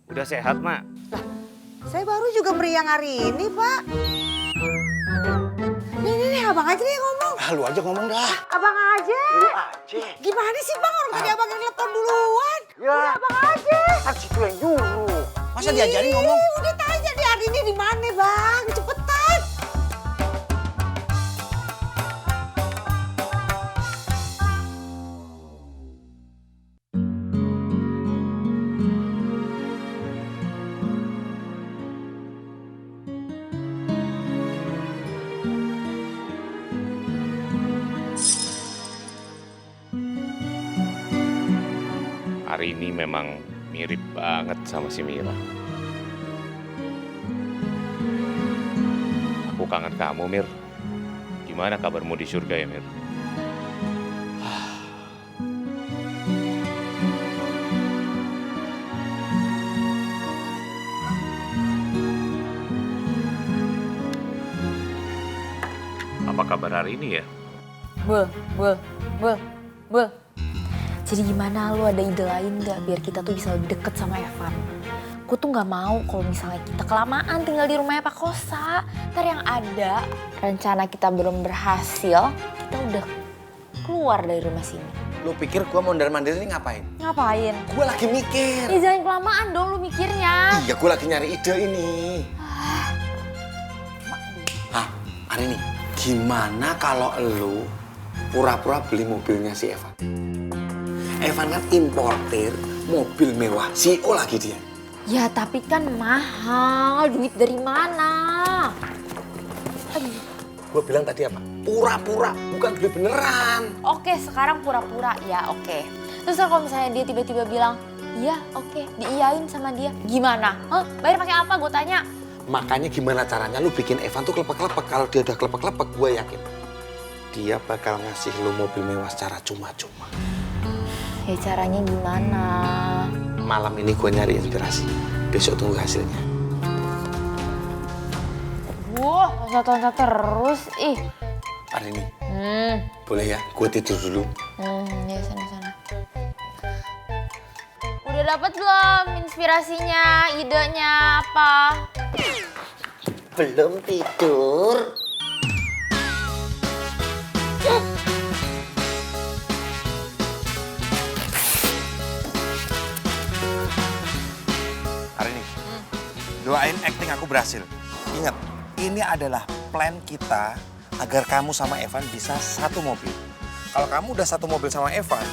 Udah sehat, Mak. Saya baru juga meriang hari ini, Pak. Nih, abang aja nih yang ngomong. Ah, lu aja ngomong dah. Abang aja. Lu aja. Gimana sih bang, orang tadi abang yang telepon duluan. Ya. Udah abang aja. Kan situ yang dulu. Masa diajarin ngomong? Udah tanya di hari ini di mana bang, cepetan. Arini memang mirip banget sama si Mira. Aku kangen kamu, Mir. Gimana kabarmu di surga ya, Mir? Apa kabar hari ini ya? Bul. Jadi gimana, lu ada ide lain gak biar kita tuh bisa lebih deket sama Evan? Gue tuh gak mau kalau misalnya kita kelamaan tinggal di rumahnya Pak Kosa. Ntar yang ada, rencana kita belum berhasil, kita udah keluar dari rumah sini. Lu pikir gua mondar-mandir ini ngapain? Ngapain? Gua lagi mikir. Ya jangan kelamaan dong lu mikirnya. Iya, gua lagi nyari ide ini. Hah, Arini, gimana kalau lu pura-pura beli mobilnya si Evan? Evan kan importir mobil mewah, CEO lagi dia. Ya tapi kan mahal, duit dari mana? Gue bilang tadi apa? Pura-pura, bukan beli beneran. Oke, sekarang pura-pura, ya oke. Terus kalau misalnya dia tiba-tiba bilang, iya oke, diiyain sama dia, gimana? Hah? Bayar pakai apa, gue tanya? Makanya gimana caranya lu bikin Evan tuh kelepek-kelepek. Kalau dia udah kelepek-kelepek, gue yakin dia bakal ngasih lu mobil mewah secara cuma-cuma. Ya caranya gimana? Malam ini gue nyari inspirasi. Besok tunggu hasilnya. Wah, loncat-loncat terus, ih. Arini, boleh ya? Gue tidur dulu. Ya sana-sana. Udah dapat belum inspirasinya, idenya apa? Belum tidur. Arini, doain acting aku berhasil. Ingat, ini adalah plan kita agar kamu sama Evan bisa satu mobil. Kalau kamu udah satu mobil sama Evan,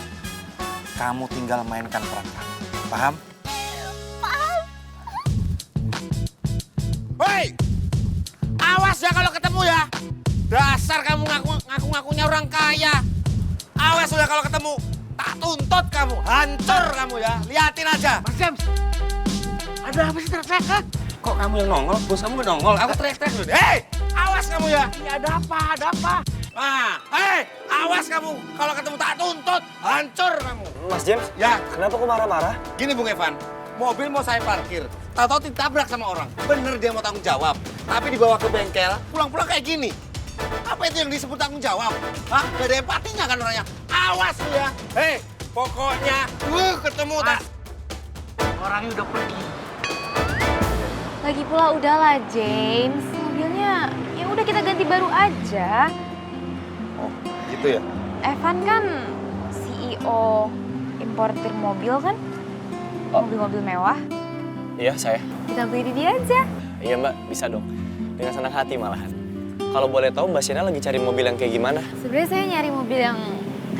kamu tinggal mainkan peran kamu. Paham? Paham. Hei! Awas ya kalau ketemu ya. Dasar kamu ngaku-ngakunya orang kaya. Awas ya kalau ketemu. Tak tuntut. tuntut kamu. Hancur kamu ya. Liatin aja. Mas James, ada apa sih teriak-teriak? Hah? Kok kamu yang nongol? Bos kamu nggak nongol. Aku teriak-teriak dulu. Hei, awas kamu ya. Iya, ada apa? Ada apa? Ah, hei, awas kamu. Kalau ketemu tak tuntut, hancur kamu. Mas James, Ya, kenapa kok marah-marah? gini Bung Evan. Mobil mau saya parkir. Tahu-tahu ditabrak sama orang. Bener dia mau tanggung jawab. Tapi dibawa ke bengkel, pulang-pulang kayak gini. Apa itu yang disebut tanggung jawab? Hah? Gak ada empatinya kan orangnya. Awas lu ya. Hei, pokoknya ketemu tak. Orangnya udah pergi. Lagi pula udahlah James, mobilnya ya udah kita ganti baru aja. Oh, gitu ya? Evan kan CEO importir mobil kan? Mobil-mobil mewah. Iya, saya. Kita beli di dia aja. Iya Mbak, bisa dong. Dengan senang hati malahan. Kalau boleh tahu Mbak Sienna lagi cari mobil yang kayak gimana? Sebenarnya saya nyari mobil yang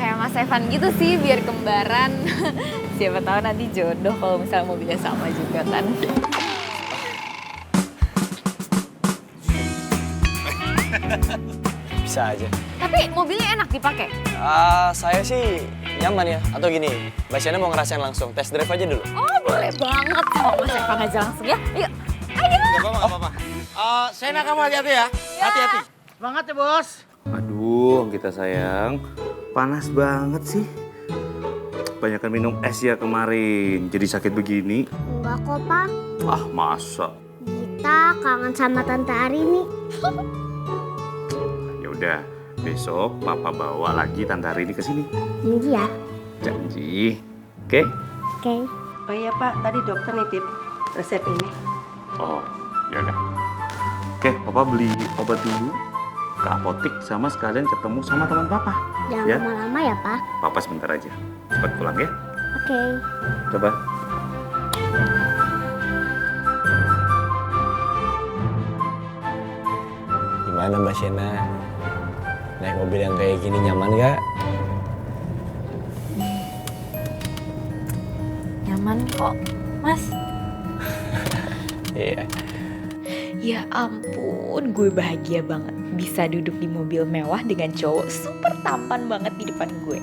kayak Mas Evan gitu sih, biar kembaran. Siapa tahu nanti jodoh kalau misalnya mobilnya sama juga kan. Bisa aja. Tapi mobilnya enak dipakai. Saya sih nyaman ya. Atau gini, Mbak Sienna mau ngerasain langsung, test drive aja dulu. Oh boleh banget sama Mas Evan aja langsung ya. Ayo, ayo. Gak apa-apa, gak apa-apa. Sena kamu hati-hati ya. Hati-hati. Semangat ya, Bos. Aduh, kita sayang. Panas banget sih. Banyakan minum es ya kemarin. Jadi sakit begini. Enggak kok, Pak. Ah, masa? Kita kangen sama Tante Arini. Ya udah, besok Papa bawa lagi Tante Arini ke sini. Janji ya? Janji. Oke? Oke. Oh iya Pak, tadi dokter nitip resep ini. Oh, ya udah. Oke, Papa beli obat dulu ke apotik sama sekalian ketemu sama teman Papa. Jangan Ya? lama-lama ya, Pak. Papa sebentar aja. Cepat pulang ya. Oke. Coba. Gimana Mbak Sienna? Naik mobil yang kayak gini nyaman gak? Nyaman kok, Mas. Iya. Ya ampun, gue bahagia banget bisa duduk di mobil mewah dengan cowok super tampan banget di depan gue.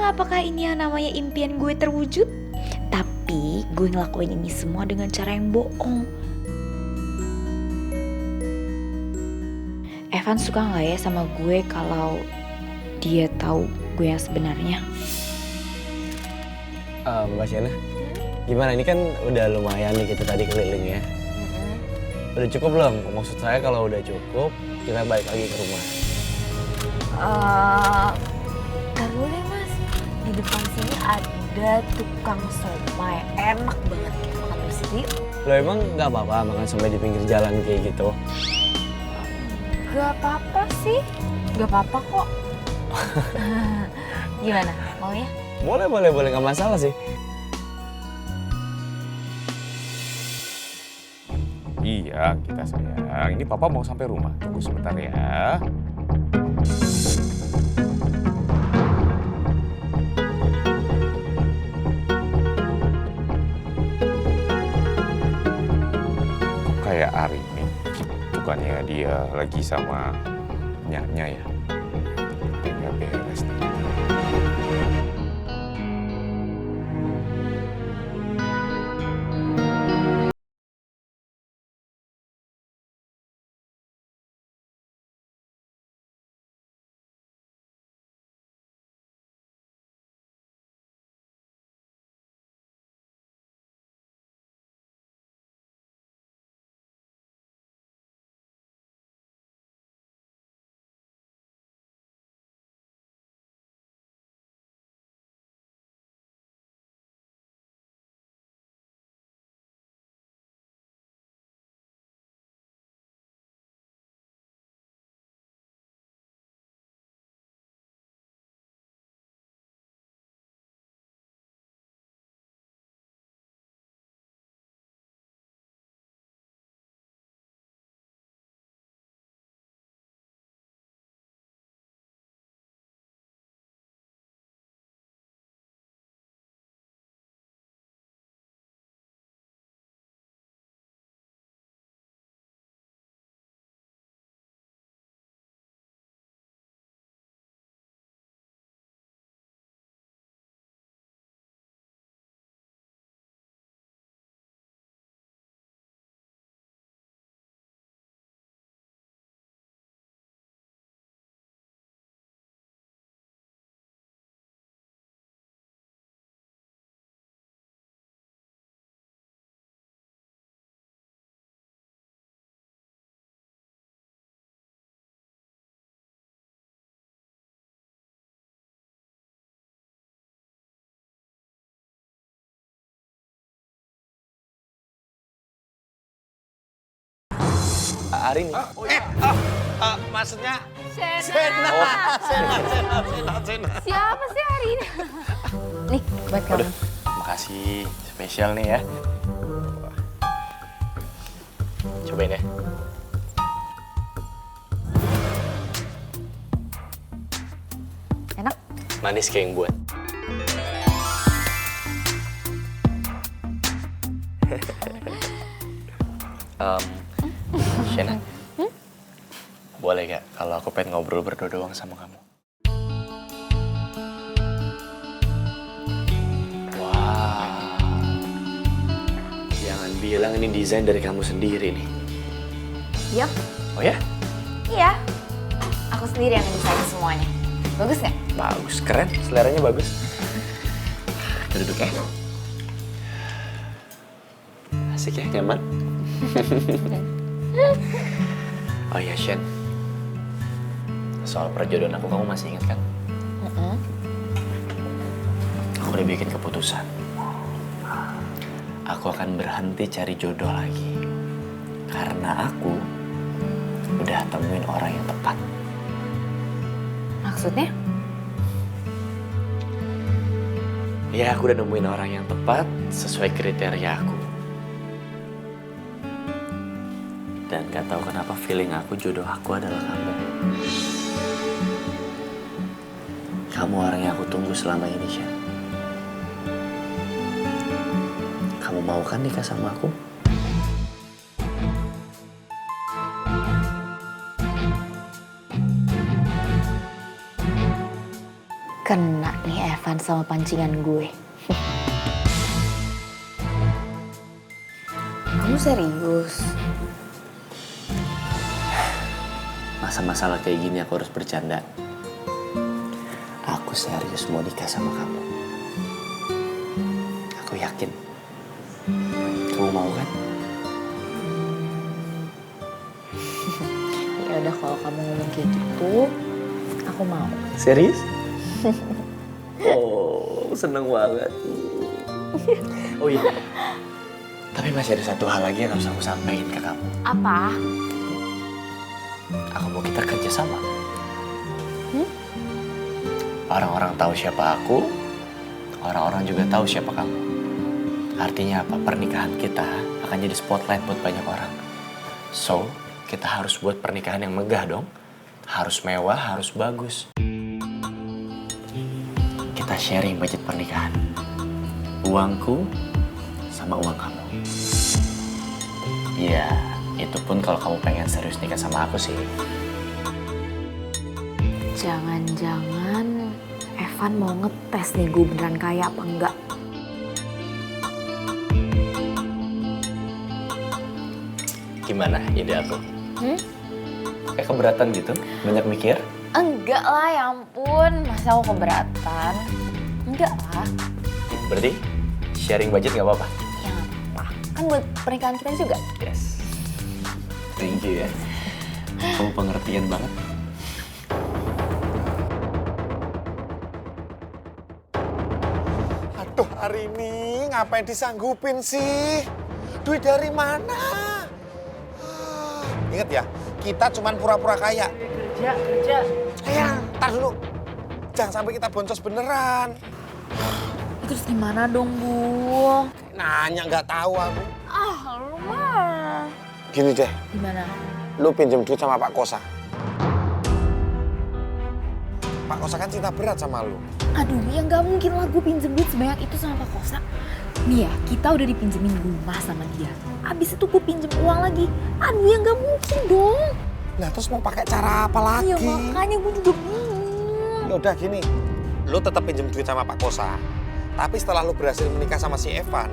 Apakah ini yang namanya impian gue terwujud? Tapi gue ngelakuin ini semua dengan cara yang bohong. Evan suka nggak ya sama gue kalau dia tahu gue yang sebenarnya? Mbak Sienna, gimana? Ini kan udah lumayan nih kita tadi keliling ya. Udah cukup belum? Maksud saya kalau udah cukup, kita balik lagi ke rumah. Ntar dulu deh Mas, di depan sini ada tukang somai, enak banget, kita makan terus yuk. Lo emang nggak apa-apa makan somai di pinggir jalan kayak gitu? Gak apa-apa sih, gak apa-apa kok. Gimana, mau ya? Boleh, nggak masalah sih. Iya, kita sayang. Ini Papa mau sampai rumah. Tunggu sebentar ya. Kok kayak Arini? Bukannya dia lagi sama Nyanya ya? Nggak beres nih. Arini. Maksudnya Sena. Siapa sih hari ini? Nih, buat kamu. Makasih, spesial nih ya. Cobain ya. Enak? Manis kayak yang buat. Shena, boleh gak kalau aku pengen ngobrol berdua doang sama kamu? Wah, jangan bilang ini desain dari kamu sendiri nih. Iya. Oh ya? Iya. Aku sendiri yang ngedesain semuanya. Bagus nggak? Bagus, keren, seleranya bagus. Kita duduk ya. Asik ya, nyaman? Oh iya, Shen. Soal perjodohan aku, kamu masih ingat kan? Aku udah bikin keputusan. Aku akan berhenti cari jodoh lagi. Karena aku udah temuin orang yang tepat. Maksudnya? Ya, aku udah nemuin orang yang tepat sesuai kriteria aku. Dan gak tahu kenapa feeling aku jodoh aku adalah kamu. Kamu orang yang aku tunggu selama ini, Shen. Kamu mau kan nikah sama aku? Kena nih Evan sama pancingan gue. Kamu serius? Masa-masalah kayak gini aku harus bercanda. Aku serius mau nikah sama kamu. Aku yakin. Kamu mau kan? Ya udah kalau kamu ngomong kayak gitu, aku mau. Serius? Oh, seneng banget. Oh iya. Tapi masih ada satu hal lagi yang harus aku sampaikan ke kamu. Apa? Aku mau kita kerja sama. Orang-orang tahu siapa aku, orang-orang juga tahu siapa kamu. Artinya apa? Pernikahan kita akan jadi spotlight buat banyak orang. So, kita harus buat pernikahan yang megah dong. Harus mewah, harus bagus. Kita sharing budget pernikahan. Uangku sama uang kamu. Ya, itu pun kalau kamu pengen serius nikah sama aku sih. Jangan-jangan Evan mau ngetes nih gue beneran kaya apa enggak. Gimana ide aku? Kayak keberatan gitu? Banyak mikir? Enggak lah, ya ampun. Masa aku keberatan? Enggak lah. Berarti sharing budget gak apa-apa? Ya nggak apa-apa. Kan buat pernikahan kita juga. Yes. Thank you ya. Kamu pengertian banget. Aduh, Arini, ngapain disanggupin sih? Duit dari mana? Ingat ya, kita cuman pura-pura kaya. Kerja. Ntar dulu. Jangan sampai kita boncos beneran. Terus gimana dong, Bu? Nanya nggak tahu aku. Lu mah. Gini deh, Gimana? lu pinjem duit sama Pak Kosa. Pak Kosa kan cinta berat sama lu. Aduh, ya nggak mungkin lah gue pinjem duit sebanyak itu sama Pak Kosa. Nih ya, kita udah dipinjemin rumah sama dia. Abis itu gue pinjem uang lagi. Aduh, ya nggak mungkin dong. Nah, terus mau pakai cara apa lagi? Ya makanya gue juga bingung. Ya udah gini, lu tetap pinjem duit sama Pak Kosa. Tapi setelah lu berhasil menikah sama si Evan,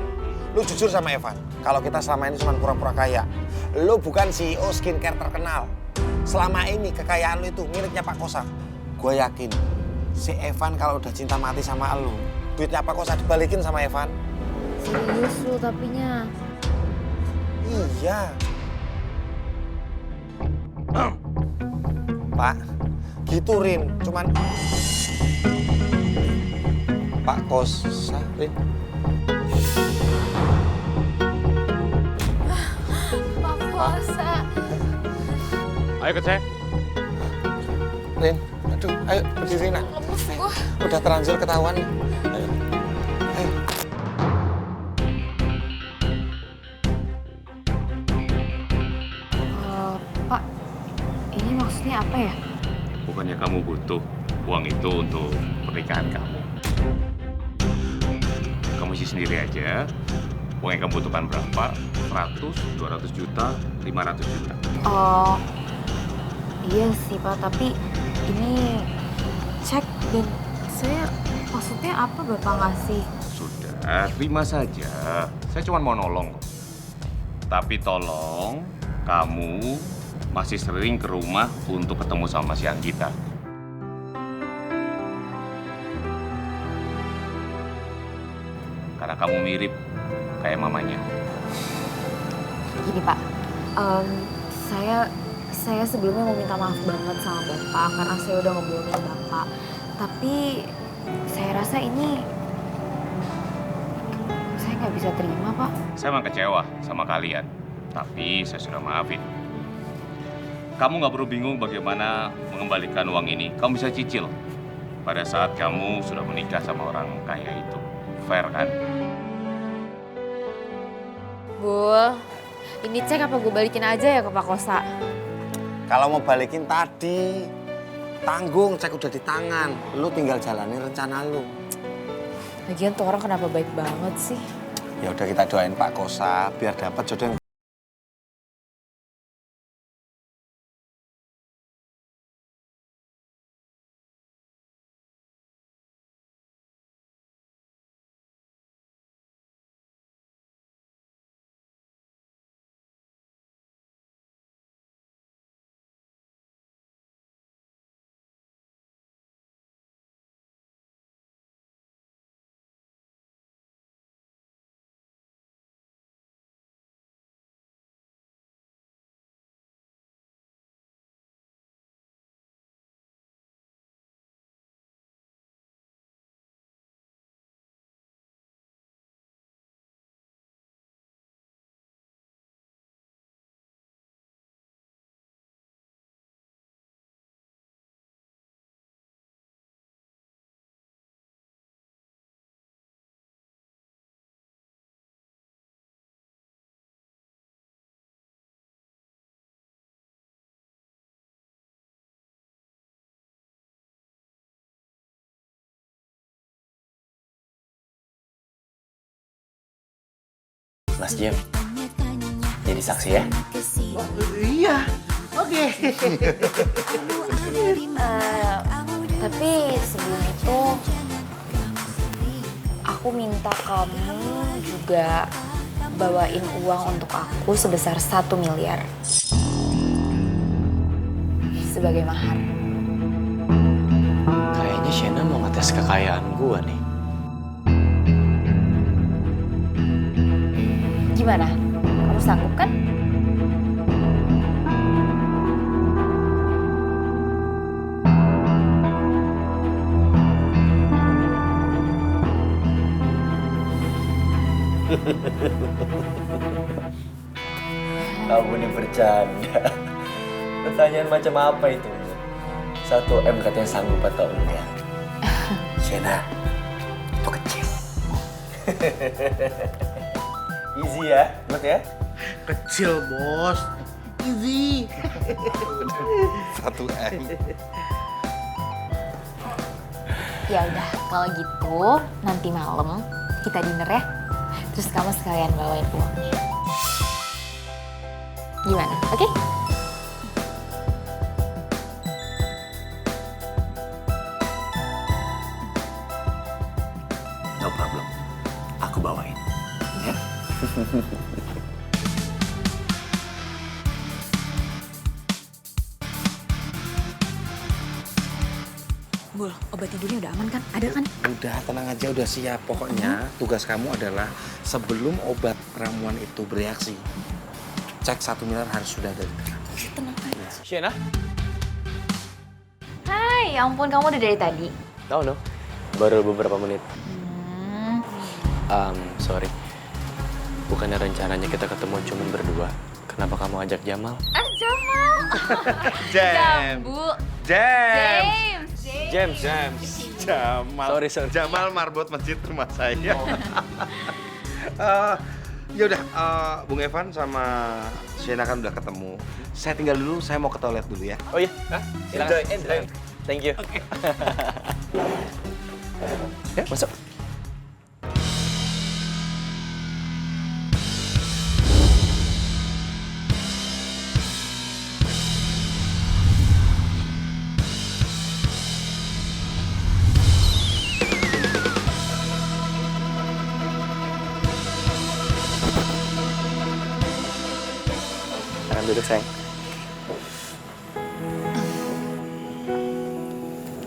lu jujur sama Evan, kalau kita selama ini cuma pura-pura kaya. Lu bukan CEO skincare terkenal. Selama ini kekayaan lu itu miliknya Pak Kosa. Gue yakin, si Evan kalau udah cinta mati sama lu, duitnya Pak Kosa dibalikin sama Evan. Serius lu tapinya. Iya. Pak, gitu Rin, cuman Pak Kosa, Rin. Pak Kosa. Ayo ikut saya. Rin, aduh, ayo berdiri nak. Udah terlanjur ketahuan. Ayo. Ayo. Pak, ini maksudnya apa ya? Bukannya kamu butuh uang itu untuk pernikahan kamu. Kamu isi sendiri aja. Uang yang kamu butuhkan berapa? 100, 200 juta, 500 juta. Oh, iya sih Pak, tapi ini cek dan saya maksudnya apa Bapak ngasih? Sudah, terima saja. Saya cuma mau nolong kok. Tapi tolong kamu masih sering ke rumah untuk ketemu sama si Anggita. Karena kamu mirip kayak mamanya. Gini Pak, saya sebelumnya mau minta maaf banget sama Bapak karena saya udah ngebohongin Bapak. Tapi saya rasa ini saya nggak bisa terima Pak. Saya emang kecewa sama kalian, tapi saya sudah maafin. Kamu nggak perlu bingung bagaimana mengembalikan uang ini. Kamu bisa cicil pada saat kamu sudah menikah sama orang kaya itu. Fair kan? Bul, ini cek apa gue balikin aja ya ke Pak Kosa? Kalau mau balikin tadi, tanggung, cek udah di tangan. Lu tinggal jalanin rencana lu. Lagian tuh orang kenapa baik banget sih? Ya udah kita doain Pak Kosa biar dapat jodoh yang Mas Jim, jadi saksi ya? Iya, oke. Tapi sebelum itu aku minta kamu juga bawain uang untuk aku sebesar 1 miliar sebagai mahar. Kayaknya Shena mau ngetes kekayaan gua nih. Gimana? Kamu sanggup kan? Kamu ini bercanda. Pertanyaan macam apa itu? 1M katanya sanggup atau enggak? Shena, itu kecil. Easy ya, Mat ya? Kecil, Bos. Easy. 1M. Ya udah, kalau gitu nanti malam kita dinner ya. Terus kamu sekalian bawain uangnya. Gimana? Oke? No problem. Aku bawain. Ya? Bul, obat tidurnya udah aman kan? Ada kan? Udah, tenang aja, udah siap. Pokoknya tugas kamu adalah sebelum obat ramuan itu bereaksi, cek 1 miliar harus sudah ada. Tenang aja. Shena? Hai, ya ampun kamu udah dari tadi. No. Baru beberapa menit. Sorry. Bukannya rencananya kita ketemu cuma berdua. Kenapa kamu ajak Jamal? Jamal. Jambu. James. James. Jamal. Sorry. Jamal marbot masjid rumah saya. Ya udah, Bung Evan sama Shena kan udah ketemu. Saya tinggal dulu, saya mau ke toilet dulu ya. Oh iya, silakan. Enjoy. Thank you. Ya, masuk. Silakan duduk, sayang.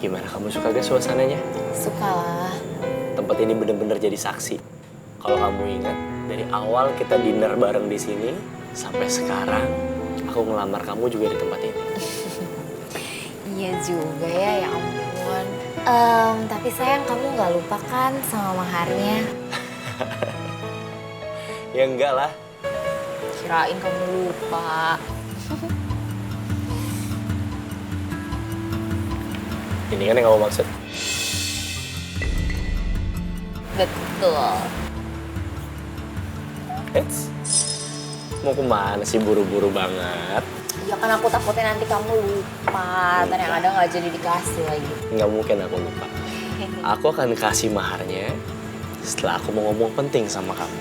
Gimana, kamu suka gak suasananya? Suka lah. Tempat ini bener-bener jadi saksi. Kalau kamu ingat, dari awal kita dinner bareng di sini, sampai sekarang aku ngelamar kamu juga di tempat ini. Iya juga ya ampun. Tapi sayang, kamu nggak lupa kan sama maharnya? Ya enggak lah. Kirain kamu lupa. Ini kan yang kamu maksud. Betul. Eits, mau kemana sih buru-buru banget? Ya kan aku takutnya nanti kamu lupa, dan yang ada nggak jadi dikasih lagi. Nggak mungkin aku lupa. Aku akan kasih maharnya setelah aku mau ngomong penting sama kamu.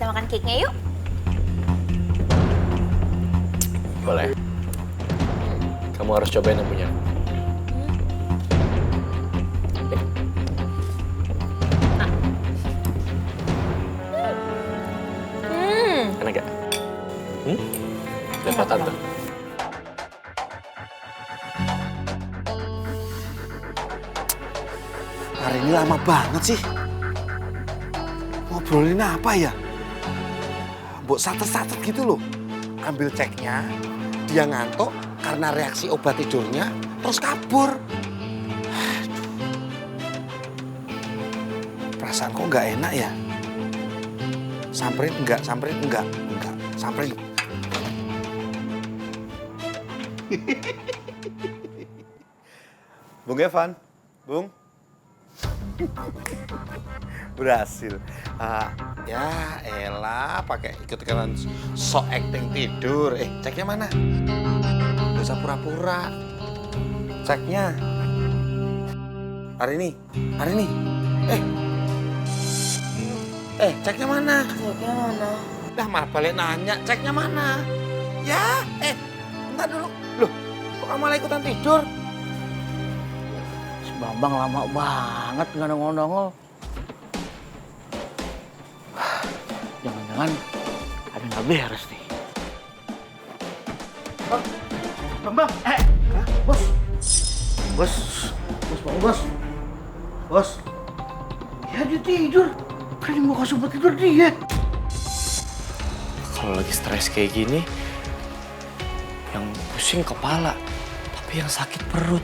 Kita makan cake-nya yuk. Boleh. Kamu harus cobain yang punya. Enak gak? Dapat tante. Hari ini lama banget sih. Ngobrolin apa ya? Mbok satet-satet gitu loh. Ambil ceknya, dia ngantuk karena reaksi obat tidurnya, terus kabur. Aduh. Perasaan kok nggak enak ya? Samperin enggak, samperin. Bung Evan, Bung. Berhasil. Ya elah, pakai ikut-ikutan sok acting tidur. Ceknya mana? Gak usah pura-pura. Ceknya. Hari ini. Ceknya mana? Cake-nya mana? Dah malah balik nanya, ceknya mana? Ya, bentar dulu. Loh, kok kamu malah ikutan tidur? Si Bambang lama banget nggak nongol-nongol. Jangan-jangan ada nggak beres nih. Bambang, Bos. Ya dia tidur. Kan yang mau kasih obat tidur dia. Kalau lagi stres kayak gini, yang pusing kepala, tapi yang sakit perut.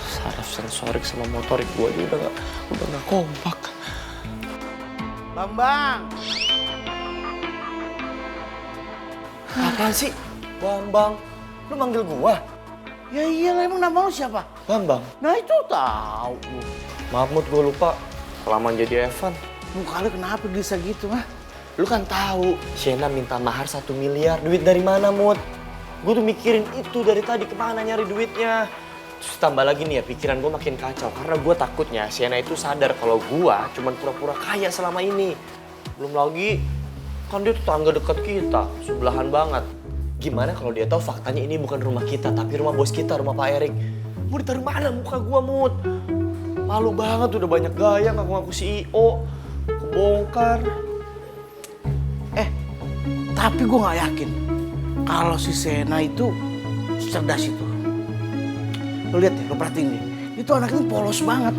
Saraf sensorik sama motorik gue udah nggak kompak. Bambang. Apaan sih? Bambang, lu manggil gua? Ya iyalah, emang nama lu siapa? Bambang. Nah itu tahu. Maaf Mut, gue lupa. Kelamaan jadi Evan. Muka lu kenapa bisa gitu, mah? Lu kan tahu, Shena minta mahar 1 miliar. Duit dari mana, Mut? Gue tuh mikirin itu dari tadi, kemana nyari duitnya. Terus tambah lagi nih ya, pikiran gue makin kacau. Karena gue takutnya Shena itu sadar kalau gue cuman pura-pura kaya selama ini. Belum lagi, kan dia tetangga dekat kita, sebelahan banget. Gimana kalau dia tahu faktanya ini bukan rumah kita, tapi rumah bos kita, rumah Pak Erik. Mau ditaruh mana muka gue, Mut? Malu banget, udah banyak gaya ngaku-ngaku CEO. Kebongkar. Tapi gue nggak yakin kalau si Shena itu cerdas itu. Lo lihat ya, lo perhatiin nih. Itu anaknya polos banget.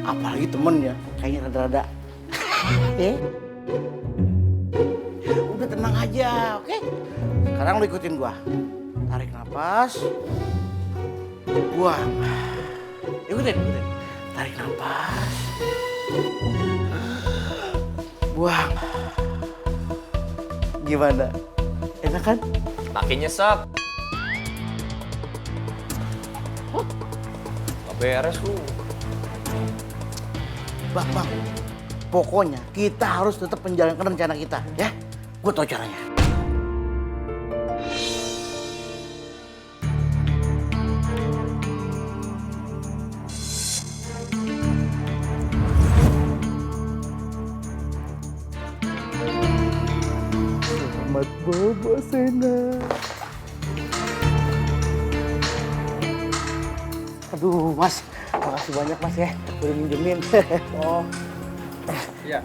Apalagi temennya, kayaknya rada-rada. Udah tenang aja, oke? Sekarang lo ikutin gua. Tarik nafas. Buang. Ikutin. Tarik nafas. Buang. Gimana? Enak kan? Makin nyesek. Gak beres lu. Bang. Pokoknya kita harus tetap menjalankan rencana kita, ya? Gue tau caranya. Selamat bobo, Shena. Aduh, Mas. Makasih banyak, Mas, ya. Udah minjemin. Oh. Iya.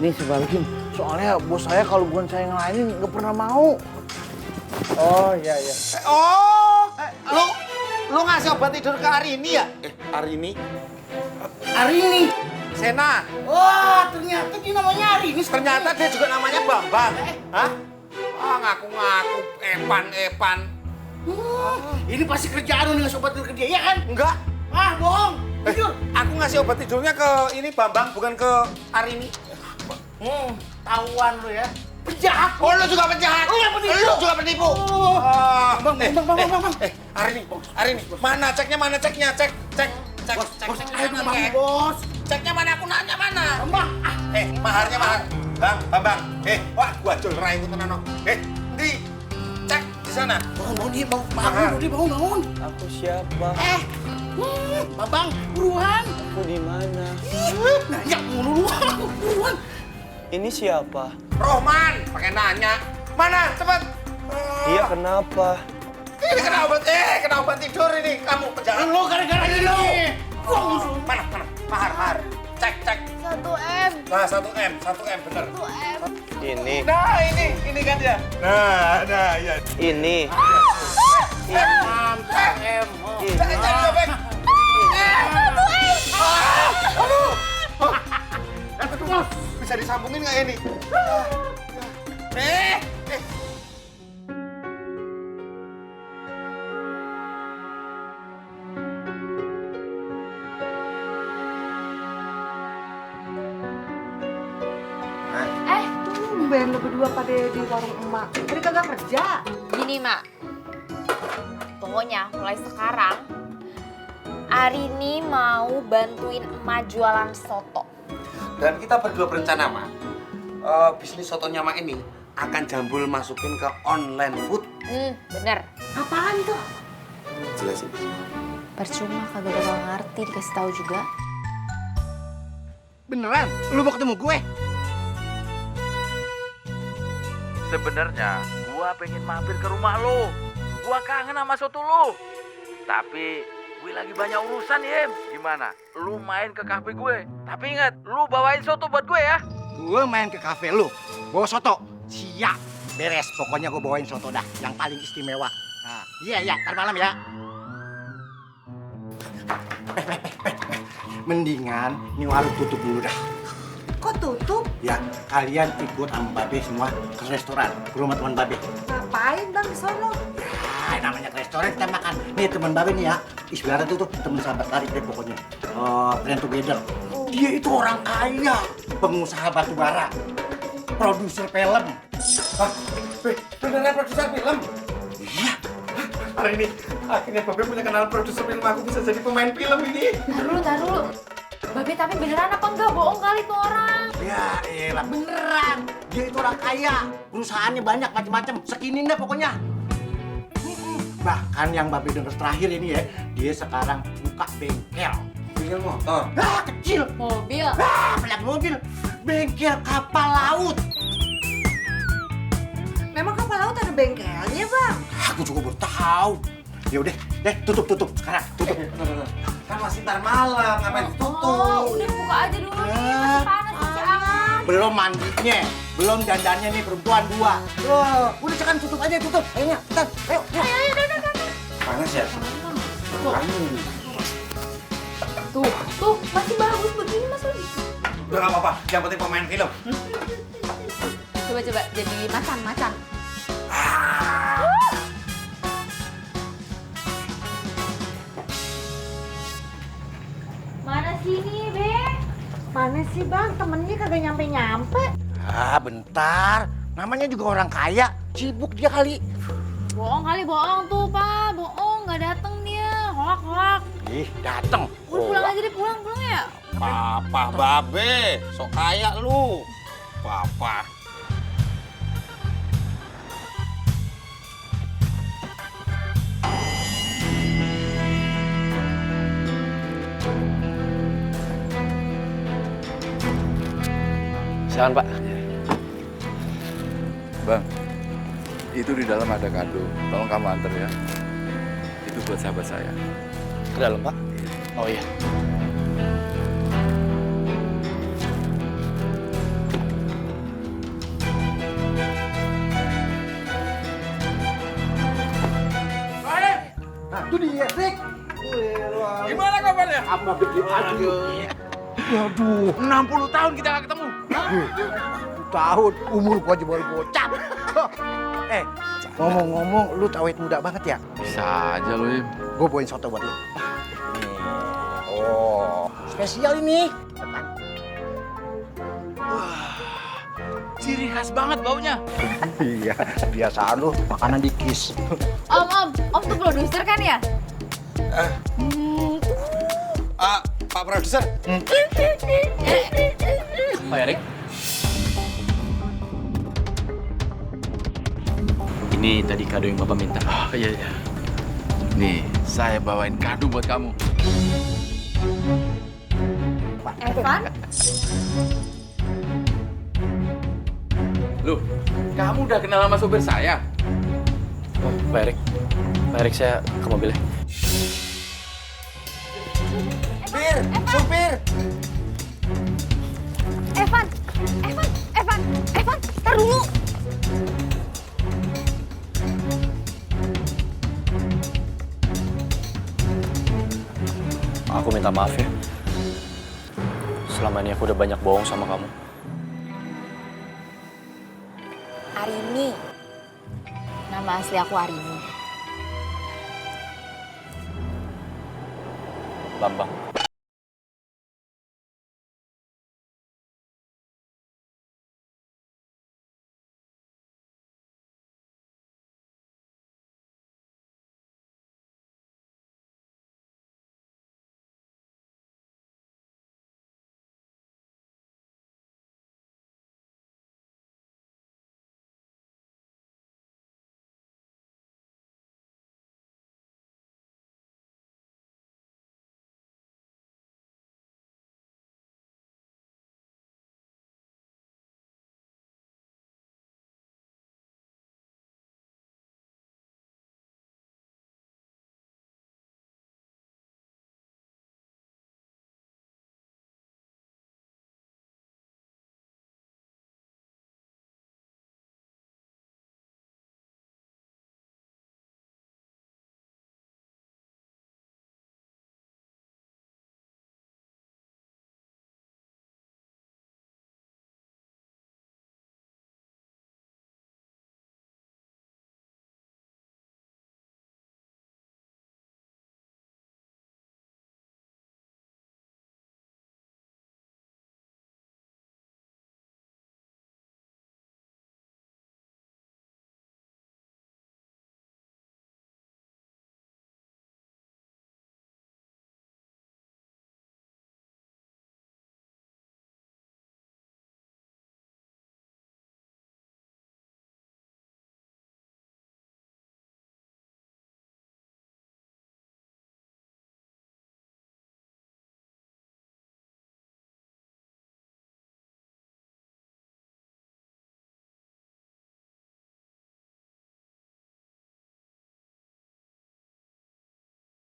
Nih, sebalikin. Soalnya bos saya kalau bukan saya ngelainin nggak pernah mau. Oh, iya. Lu ngasih obat tidur ke Arini ya? Arini? Arini. Shena. Wah, ternyata dia namanya Arini. Ternyata dia juga namanya Bambang. Hah? Ngaku-ngaku Epan. Ini pasti kerjaan lu ngasih obat tidur ke dia, ya kan? Enggak. Bohong. Tidur. Aku ngasih obat tidurnya ke ini Bambang, bukan ke Arini. Tahuan lu ya. Penjahat. Oh, lu juga penjahat. Lu yang penipu. Lu juga penipu. Bang. Arini, mana ceknya? Cek. Bos. Ceknya mana? Aku nanya mana? Bang. Maharnya mahar. Bambang. Wah, gua jual rai itu tenan. Di cek di sana. Bangun. Aku siapa? Bambang, buruan. Aku di mana? Nanya mulu lu. Buruan. Ini siapa? Rohman, pakai nanya. Mana? Cepet. Iya, kenapa? Ini kena obat tidur ini. Kamu penjahat. Lu gara-gara ini. Mana? Mahar. Cek. 1M. Nah, 1M bener. 1M. Ini. Nah, ini kan dia. Nah, ya. Ini. Mantap, Em. Cari copet. Aduh. Bisa disambungin nggak ini? Tumben lu berdua pada di warung emak. Tadi kagak kerja. Gini, Mak. Pokoknya mulai sekarang, Arini mau bantuin emak jualan soto. Dan kita berdua berencana, Mak. Bisnis sotonya Mak ini akan Jambul masukin ke online food. Bener. Apaan tuh? Jelasin. Percuma kagak bakal ngerti, dikasih tahu juga. Beneran? Lu mau ketemu gue? Sebenarnya gua pengen mampir ke rumah lo. Gua kangen sama soto lo. Tapi gue lagi banyak urusan, Yem. Gimana? Lu main ke kafe gue. Tapi ingat, lu bawain soto buat gue ya. Gue main ke kafe lu, bawa soto. Siap, beres. Pokoknya gue bawain soto dah, yang paling istimewa. Nah, iya, ntar malam ya. Mendingan nih warung tutup dulu dah. Kok tutup? Ya, kalian ikut sama Babe semua ke restoran, ke rumah teman Babe. Ngapain bang di sono? Ya, namanya ke restoran kita makan. Nih teman Babe nih ya, ibaratnya tuh teman sahabat karib deh pokoknya. Friend together. Dia itu orang kaya, pengusaha batu bara, produser film. Beneran produser film? Iya. Hari ini akhirnya Babe punya kenalan produser film, aku bisa jadi pemain film ini. Tahan dulu. Babe tapi beneran apa enggak? Bohong kali tuh orang. Ya elah beneran. Dia itu orang kaya. Perusahaannya banyak macam-macam. Sekinin deh pokoknya. Bahkan yang Babe denger terakhir ini ya, dia sekarang buka bengkel. Bengkel motor? Kecil. Mobil. Banyak mobil. Bengkel kapal laut. Memang kapal laut ada bengkelnya, Bang? Aku juga baru tahu. Ya udah, tutup sekarang, tutup. Kan masih ntar malam, ngapain tutup? Oh, udah buka aja dulu nih, masih panas, masih anget. Belum mandinya, belum dandannya nih perempuan 2. Wah, udah cekan tutup aja, tutup. Ayo, cepetan. Ayo. Ayo. Panas ya? Tuh, masih bagus begini Mas Uli. Udah gak apa-apa, yang penting pemain film. Coba jadi macan. Mana sini, Be? Mana sih, Bang? Temennya kagak nyampe-nyampe. Ah, bentar. Namanya juga orang kaya. Sibuk dia kali. Bohong tuh, Pak. Bohong, nggak dateng dia. Hoak. Ih, dateng. Udah pulang aja deh, pulang ya. Papa Babe, sok kaya lu. Papa. Silakan, Pak. Bang, itu di dalam ada kado. Tolong kamu antar ya. Itu buat sahabat saya. Ke dalam, Pak? Oh iya. Nah, itu dia, Rik. Gimana kabarnya? Apa gede aja. Waduh, 60 tahun kita gak ketemu. 10 tahun, umur gua aja baru bocah. Ngomong-ngomong, lu awet muda banget ya? Bisa aja lu, Im. Gua bawain soto buat lu. Oh, spesial ini. Ciri khas banget baunya. Iya, biasaan lu makanan dikis. Om tuh produser kan ya? Pak produser. Pak Erik. Ini tadi kado yang Bapak minta. Oh, iya. Nih, saya bawain kado buat kamu. Evan? Loh, kamu udah kenal sama sopir saya? Oh, Pak Erik saya ke mobilnya. Supir. Evan, tar dulu. Aku minta maaf ya. Selama ini aku udah banyak bohong sama kamu. Arini. Nama asli aku Arini. Bambang.